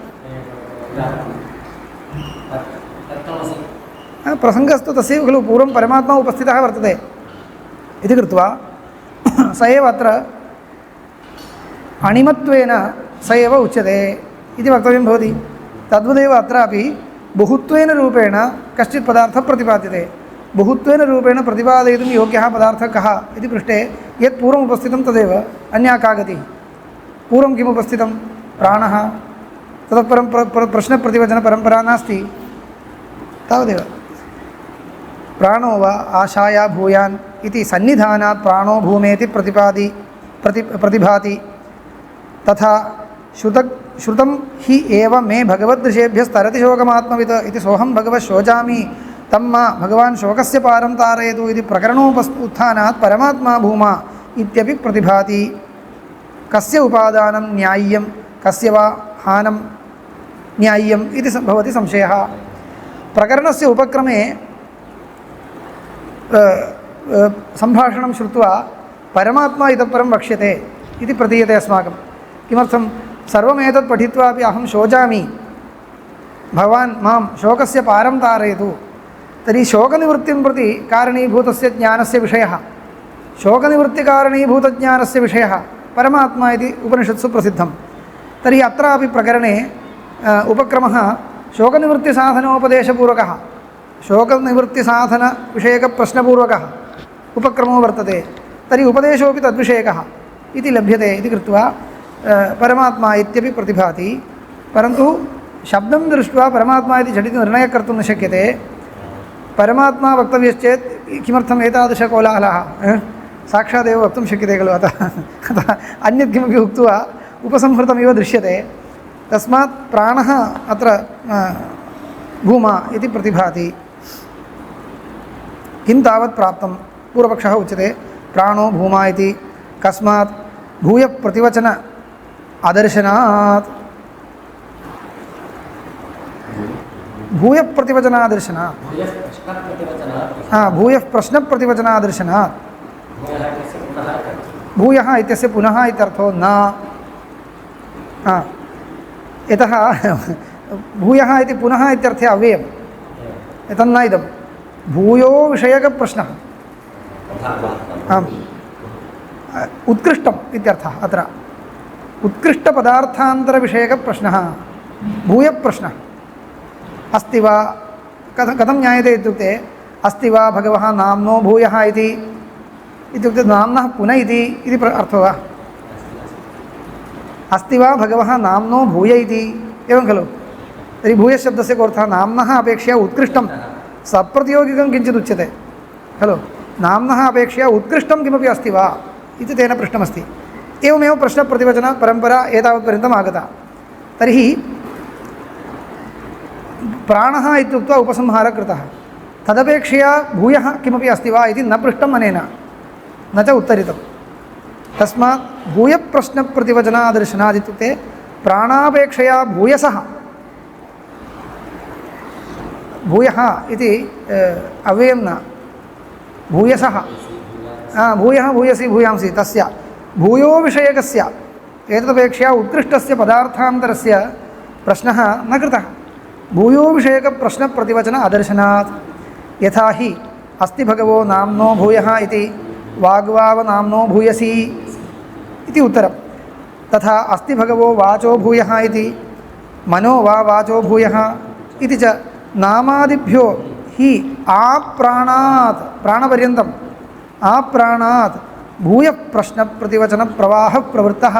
प्रसङ्गस्तु तस्यैव खलु पूर्वं परमात्मा उपस्थितः वर्तते इति कृत्वा स एव अत्र अणिमत्वेन स एव उच्यते इति वक्तव्यं भवति तद्वदेव अत्रापि बहुत्वेन रूपेण कश्चित् पदार्थः प्रतिपाद्यते बहुत्वेन रूपेण प्रतिपादयितुं योग्यः पदार्थः कः इति पृष्टे यत् पूर्वम् उपस्थितं तदेव, अन्या का गतिः? पूर्वं किम् उपस्थितं? प्राणः, ततः परं प्रश्नप्रतिवचनपरम्परा नास्ति, तावदेव। प्राणो वा आशाया भूयान् इति सन्निधानात् प्राणो भूमेति प्रतिभाति। तथा श्रुतं हि एव मे भगवद्दृशेभ्यस्तरति शोकमात्मवित् इति सोऽहं भगवत् शोचामि तं मा भगवान् शोकस्य पारं तारयतु इति प्रकरणोपस्थानात् परमात्मा भूमा इत्यपि प्रतिभाति। कस्य उपादानं न्याय्यं कस्य वा हानं न्याय्यम् इति भवति संशयः। प्रकरणस्य उपक्रमे सम्भाषणं श्रुत्वा परमात्मा इतः परं वक्ष्यते इति प्रतीयते अस्माकं। किमर्थं? सर्वमेतत् पठित्वापि अहं शोचामि, भवान् मां शोकस्य पारं तारयतु। तर्हि शोकनिवृत्तिं प्रति कारणीभूतस्य ज्ञानस्य विषयः, शोकनिवृत्तिकारणीभूतज्ञानस्य विषयः परमात्मा इति उपनिषत्सु प्रसिद्धं। तर्हि अत्रापि प्रकरणे उपक्रमः शोकनिवृत्तिसाधनोपदेशपूर्वकः, शोकनिवृत्तिसाधनविषयकप्रश्नपूर्वकः उपक्रमो वर्तते। तर्हि उपदेशोपि तद्विषयकः इति लभ्यते इति कृत्वा परमात्मा इत्यपि प्रतिभाति। परन्तु शब्दं दृष्ट्वा परमात्मा इति झटिति निर्णयः कर्तुं न शक्यते। परमात्मा वक्तव्यश्चेत् किमर्थम् एतादृशकोलाहलः? साक्षादेव वक्तुं शक्यते खलु। अतः अन्यत् किमपि उक्त्वा उपसंहृतमिव दृश्यते। तस्मात् प्राणः अत्र भूमा इति प्रतिभाति। किं तावत् प्राप्तं? पूर्वपक्षः उच्यते प्राणो भूमा इति कस्मात्? भूय प्रतिवचन अदर्शनात्। भूय प्रतिवचनादर्शनात्, भूयः प्रश्नप्रतिवचनादर्शनात्। भूयः इत्यस्य पुनः इत्यर्थो न। यतः भूयः इति पुनः इत्यर्थे अव्ययम्, एतन्न इदं भूयो विषयकप्रश्नः। आम्, उत्कृष्टम् इत्यर्थः। अत्र उत्कृष्टपदार्थान्तरविषयकप्रश्नः भूयप्रश्नः अस्ति वा? कथं ज्ञायते इत्युक्ते अस्ति वा भगवः नाम्नो भूयः इति इत्युक्ते नाम्नः पुनः इति अर्थो वा? अस्ति वा भगवः नाम्नो भूय इति, एवं खलु? तर्हि भूयशब्दस्य कोऽर्थः? नाम्नः अपेक्षया उत्कृष्टं सप्रतियोगिकं किञ्चित् उच्यते खलु। नाम्नः अपेक्षया उत्कृष्टं किमपि अस्ति वा इति तेन पृष्टमस्ति। एवमेव प्रश्नप्रतिवचनपरम्परा एतावत्पर्यन्तम् आगता। तर्हि प्राणः इत्युक्त्वा उपसंहारः कृतः। तदपेक्षया भूयः किमपि अस्ति वा इति न पृष्टम् अनेन, न च उत्तरितं। तस्मात् भूयप्रश्नप्रतिवचनादर्शनात् इत्युक्ते प्राणापेक्षया भूयसः, भूयः इति अव्ययं न, भूयसः, भूयः भूयसि भूयांसि तस्य भूयो विषयकस्य एतदपेक्षया उत्कृष्टस्य पदार्थान्तरस्य प्रश्नः न कृतः। भूयो विषयकप्रश्नप्रतिवचन अदर्शनात्। यथा हि अस्ति भगवो नाम्नो भूयः इति वाग्वाव नाम्नो भूयसी इति उत्तरं। तथा अस्ति भगवो वाचो भूयः इति मनो वा वाचो भूयः इति च नामादिभ्यो हि आप्राणात्, प्राणपर्यन्तम् आप्राणात् भूयः प्रश्नप्रतिवचनप्रवाहः प्रवृत्तः।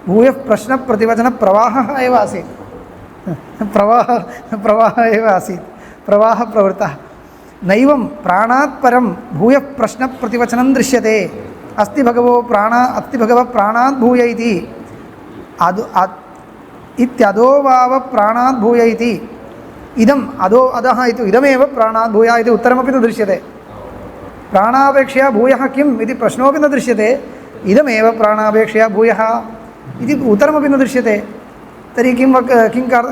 भूयः प्रश्नप्रतिवचनप्रवाहः एव आसीत्, प्रवाहः एव आसीत्, प्रवाहः प्रवृत्तः। नैवं प्राणात् परं भूयः प्रश्नप्रतिवचनं दृश्यते। अस्ति भगवः प्राणात् भूय इति इत्यदो वाव प्राणात् भूय इति इदम् अदो अधः इति इदमेव प्राणात् भूय इति उत्तरमपि न दृश्यते। प्राणापेक्षया भूयः किम् इति प्रश्नोपि न दृश्यते। इदमेव प्राणापेक्षया भूयः इति उत्तरमपि न दृश्यते। तर्हि किं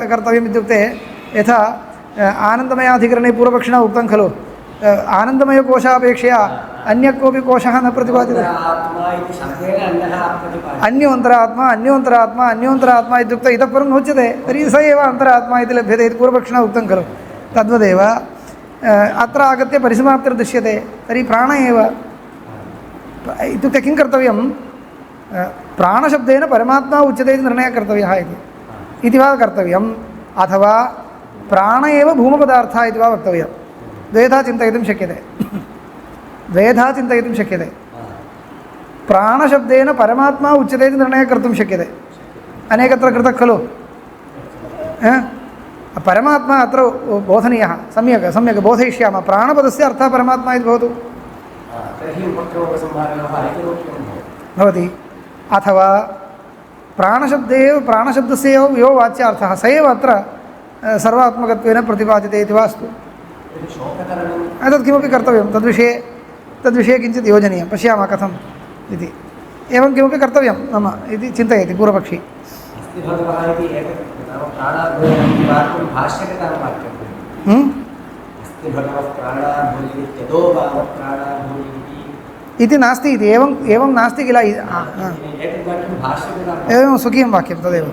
कर्तव्यम् इत्युक्ते यथा आनन्दमयाधिकरणे पूर्वपक्षिणा उक्तं खलु, आनन्दमयकोशापेक्षया अन्य कोऽपि कोशः न प्रतिपाद्यते। अन्योन्तरात्मा अन्योन्तरात्मा अन्योन्तरात्मा इत्युक्ते इतः परं नोच्यते। तर्हि स एव अन्तरात्मा इति लभ्यते इति पूर्वपक्षिणा उक्तं खलु। तद्वदेव अत्र आगत्य परिसमाप्तिर्दृश्यते। तर्हि प्राण एव इत्युक्ते किं कर्तव्यं? प्राणशब्देन परमात्मा उच्यते इति निर्णयः कर्तव्यः इति वा कर्तव्यम्, अथवा प्राण एव भूमपदार्थः इति वा वक्तव्यम्। द्वयधा चिन्तयितुं शक्यते द्वयधा चिन्तयितुं शक्यते प्राणशब्देन परमात्मा उच्यते इति निर्णयः कर्तुं शक्यते अनेकत्र कृतः खलु परमात्मा अत्र बोधनीयः सम्यक् सम्यक् बोधयिष्यामः प्राणपदस्य अर्थः परमात्मा इति भवतु भवति अथवा प्राणशब्दे एव प्राणशब्दस्य एव यो वाच्यार्थः स एव अत्र सर्वात्मकत्वेन प्रतिपाद्यते इति वा अस्तु तत् किमपि कर्तव्यं तद्विषये किञ्चित् योजनीयं पश्यामः कथम् इति एवं किमपि कर्तव्यं मम इति चिन्तयति पूर्वपक्षी इति नास्ति इति एवं नास्ति किल एवं स्वकीयं वाक्यं तदेव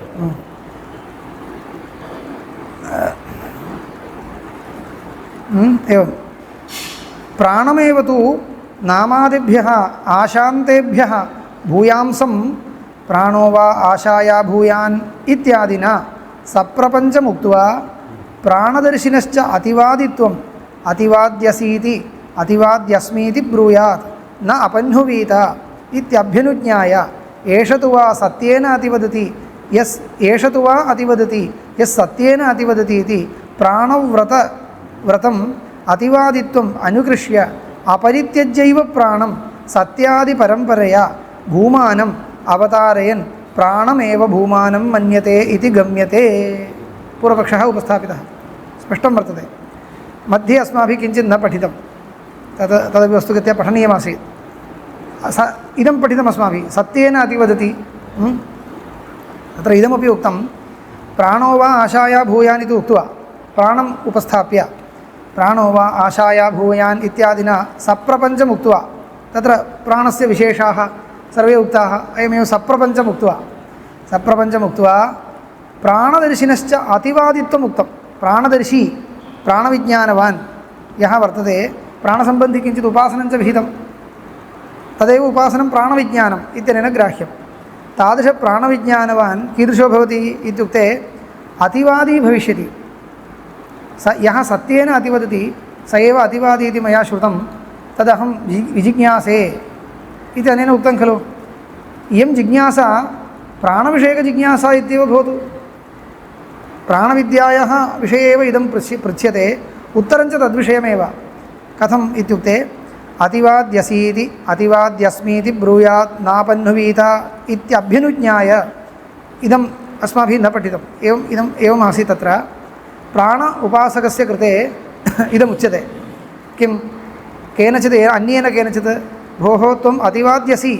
एवं प्राणमेव तु नामादिभ्यः आशान्तेभ्यः भूयांसं प्राणो वा आशाया भूयान् इत्यादिना सप्रपञ्चमुक्त्वा प्राणदर्शिनश्च अतिवादित्वम् अतिवाद्यसीति अतिवाद्यस्मीति ब्रूयात् न अपह्नुवीत इत्यभ्यनुज्ञाय एष तु वा सत्येन अतिवदति एष तु वा अतिवदति यः सत्येन अतिवदति इति प्राणव्रतम् अतिवादित्वम् अनुकृष्य अपरित्यज्यैव प्राणं सत्यादिपरम्परया भूमानम् अवतारयन् प्राणमेव भूमानं मन्यते इति गम्यते पूर्वपक्षः उपस्थापितः स्पष्टं वर्तते मध्ये अस्माभिः किञ्चित् न पठितं तदपि वस्तुगत्या पठनीयमासीत् इदं पठितम् अस्माभिः सत्येन अतिवदति तत्र इदमपि उक्तं प्राणो वा आशाया भूयान् इति उक्त्वा प्राणम् उपस्थाप्य प्राणो वा आशाया भूयान् इत्यादिना सप्रपञ्चम् उक्त्वा तत्र प्राणस्य विशेषाः सर्वे उक्ताः अयमेव सप्रपञ्चम् उक्त्वा प्राणदर्शिनश्च अतिवादित्वम् उक्तं प्राणदर्शी प्राणविज्ञानवान् यः वर्तते प्राणसम्बन्धि किञ्चित् उपासनं च विहितं तदेव उपासनं प्राणविज्ञानम् इत्यनेन ग्राह्यं तादृशप्राणविज्ञानवान् कीदृशो भवति इत्युक्ते अतिवादी भविष्यति स यः सत्येन अतिवदति स एव अतिवादी इति मया श्रुतं तदहं विजिज्ञासे इति अनेन उक्तं खलु इयं जिज्ञासा प्राणविषयकजिज्ञासा इत्येव भवतु प्राणविद्यायाः विषये एव इदं पृच्छ्यते उत्तरं च तद्विषयमेव कथम् इत्युक्ते अतिवाद्यसीति अतिवाद्यस्मीति ब्रूयात् नापह्नुवीत इत्यभ्यनुज्ञाय इदम् अस्माभिः न पठितम् एवम् आसीत् तत्र प्राण उपासकस्य कृते इदमुच्यते किं केनचित् अन्येन केनचित् भोः त्वम् अतिवाद्यसि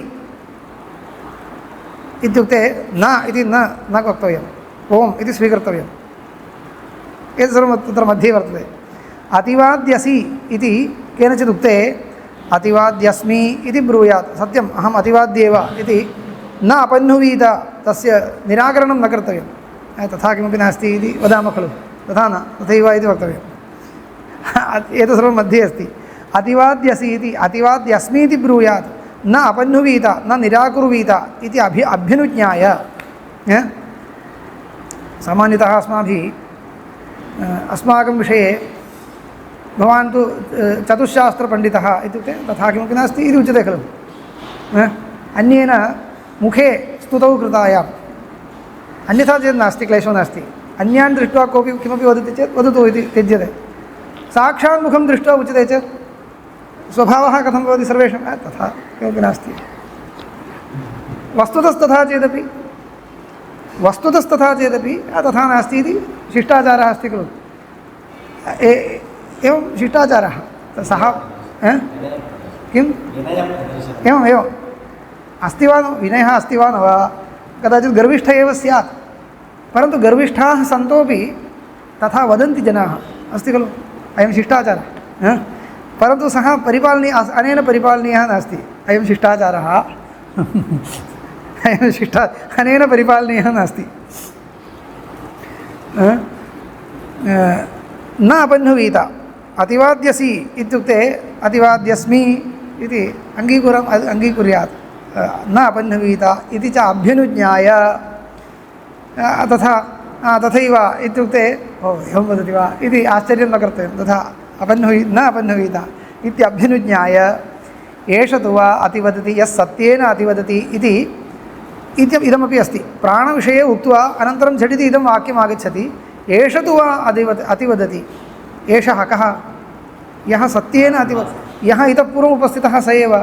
इत्युक्ते न इति न वक्तव्यम् ओम् इति स्वीकर्तव्यम् एतत् सर्वं तत्र मध्ये वर्तते अतिवाद्यसि इति केनचित् उक्ते अतिवाद्यस्मि इति ब्रूयात् सत्यम् अहम् अतिवाद्येव इति न अपह्नुवीत तस्य निराकरणं न कर्तव्यं तथा किमपि नास्ति इति वदामः खलु तथा न तथैव इति वक्तव्यम् एतत् सर्वं मध्ये अस्ति अतिवाद्यसि इति अतिवाद्यस्मि इति ब्रूयात् न अपह्नुवीत न निराकुर्वीत इति अभ्यनुज्ञाय सामान्यतः अस्माभिः अस्माकं विषये भवान् तु चतुश्शास्त्रपण्डितः इत्युक्ते तथा किमपि नास्ति इति उच्यते खलु अन्येन मुखे स्तुतौ कृतायाम् अन्यथा चेत् नास्ति क्लेशो नास्ति अन्यान् दृष्ट्वा कोऽपि किमपि वदति चेत् वदतु इति त्यज्यते साक्षात् मुखं दृष्ट्वा उच्यते चेत् स्वभावः कथं भवति सर्वेषां तथा किमपि नास्ति वस्तुतस्तथा चेदपि तथा नास्ति इति शिष्टाचारः अस्ति खलु एवं शिष्टाचारः सः किम् एवम् अस्ति वा विनयः अस्ति वा न वा कदाचित् गर्विष्ठ एव स्यात् परन्तु गर्विष्ठाः सन्तोपि तथा वदन्ति जनाः अस्ति खलु अयं शिष्टाचारः परन्तु सः परिपालनीय अनेन परिपालनीयः नास्ति अयं शिष्टाचारः अनेन परिपालनीयः नास्ति न अपह्नुवीत अतिवाद्यसि इत्युक्ते अतिवाद्यस्मि इति अङ्गीकुर्यात् न अपह्नुवीत इति च अभ्यनुज्ञाय तथैव इत्युक्ते ओ एवं वदति वा इति आश्चर्यं न कर्तव्यं तथा न अपह्नुहीता इत्यभ्यनुज्ञाय एष तु वा अतिवदति यः सत्येन अतिवदति इति इदमपि अस्ति। प्राणविषये उक्त्वा अनन्तरं झटिति इदं वाक्यम् आगच्छति, एष तु वा अतिवदति। एषः कः? यः सत्येन अतिवदति, यः इतः पूर्वम् उपस्थितः स एव।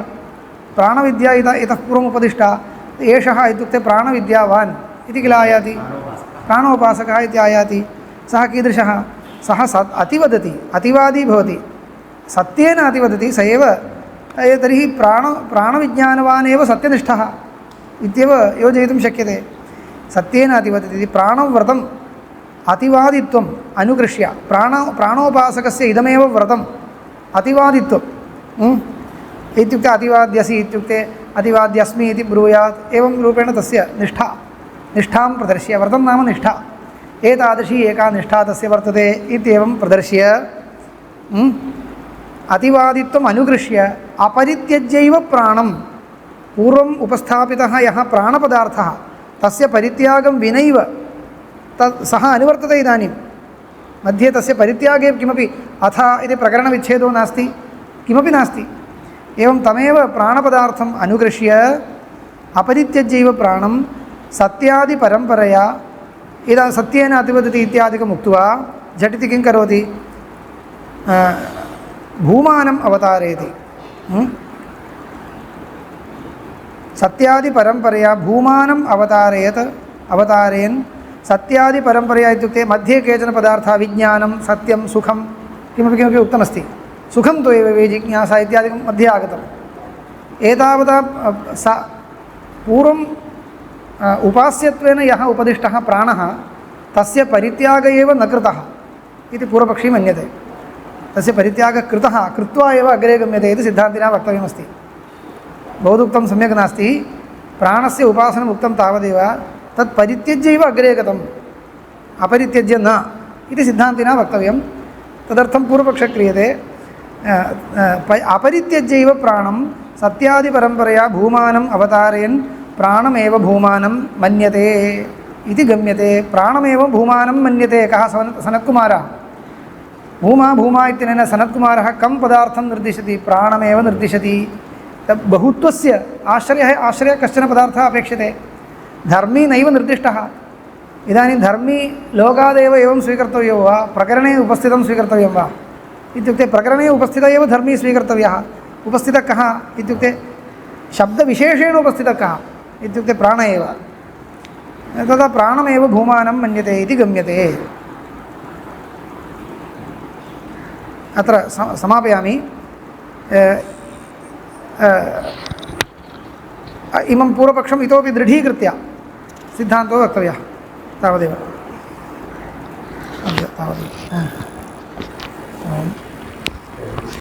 प्राणविद्या इतः पूर्वम् उपदिष्टा, एषः इत्युक्ते प्राणविद्यावान् इति किल आयाति, प्राणोपासकः इति आयाति। सः कीदृशः? सः अतिवदति, अतिवादी भवति, सत्येन अतिवदति स एव। तर्हि प्राणविज्ञानवान् एव सत्यनिष्ठः इत्येव योजयितुं शक्यते। सत्येन अतिवदति इति प्राणं व्रतम् अतिवादित्वम् अनुकृष्य प्राणोपासकस्य इदमेव व्रतम् अतिवादित्वम् इत्युक्ते अतिवाद्यसि इत्युक्ते अतिवाद्यस्मि इति ब्रूयात्, एवं रूपेण तस्य निष्ठां प्रदर्श्य, व्रतं नाम निष्ठा, एतादृशी एका निष्ठा तस्य वर्तते इत्येवं प्रदर्श्य अतिवादित्वम् अनुकृष्य अपरित्यज्यैव प्राणं, पूर्वम् उपस्थापितः यः प्राणपदार्थः तस्य परित्यागं विनैव सः अनुवर्तते। इदानीं मध्ये तस्य परित्यागे किमपि अथ इति प्रकरणविच्छेदो नास्ति, किमपि नास्ति। एवं तमेव प्राणपदार्थम् अनुकृष्य अपरित्यज्यैव प्राणं सत्यादिपरम्परया इदा सत्येन अतिवदति इत्यादिकम् उक्त्वा झटिति किं करोति? भूमानम् अवतारयति। सत्यादिपरम्परया भूमानम् अवतारयन् सत्यादिपरम्परया इत्युक्ते मध्ये केचन पदार्थाः विज्ञानं सत्यं सुखं किमपि किमपि उक्तमस्ति, सुखं तु एव वे जिज्ञासा इत्यादिकं मध्ये आगतम्। एतावता पूर्वम् उपास्यत्वेन यः उपदिष्टः प्राणः तस्य परित्याग एव न कृतः इति पूर्वपक्षी मन्यते। तस्य परित्यागः कृतः, कृत्वा एव अग्रे गम्यते इति सिद्धान्तिना वक्तव्यमस्ति। बहुदुक्तं सम्यक् नास्ति, प्राणस्य उपासनम् उक्तं तावदेव, तत् परित्यज्यैव अग्रे गतम्, अपरित्यज्य न इति सिद्धान्तिना वक्तव्यं। तदर्थं पूर्वपक्षः क्रियते अपरित्यज्यैव प्राणं सत्यादिपरम्परया भूमानम् अवतारयन् प्राणमेव भूमानं मन्यते इति गम्यते। प्राणमेव भूमानं मन्यते कः? सनत्कुमारः। भूमा इत्यनेन सनत्कुमारः कं पदार्थं निर्दिशति? प्राणमेव निर्दिशति। बहुत्वस्य आश्रयः कश्चन पदार्थः अपेक्षते। धर्मी नैव निर्दिष्टः। इदानीं धर्मी लोकादेव एवं स्वीकर्तव्यो वा, प्रकरणे उपस्थितं स्वीकर्तव्यं वा इत्युक्ते प्रकरणे उपस्थितः एव धर्मी स्वीकर्तव्यः। उपस्थितः कः इत्युक्ते शब्दविशेषेण उपस्थितः कः इत्युक्ते प्राण एव। तदा प्राणमेव भूमानं मन्यते इति गम्यते। अत्र समापयामि। इमं पूर्वपक्षम् इतोपि दृढीकृत्य सिद्धान्तो वक्तव्यः। तावदेव।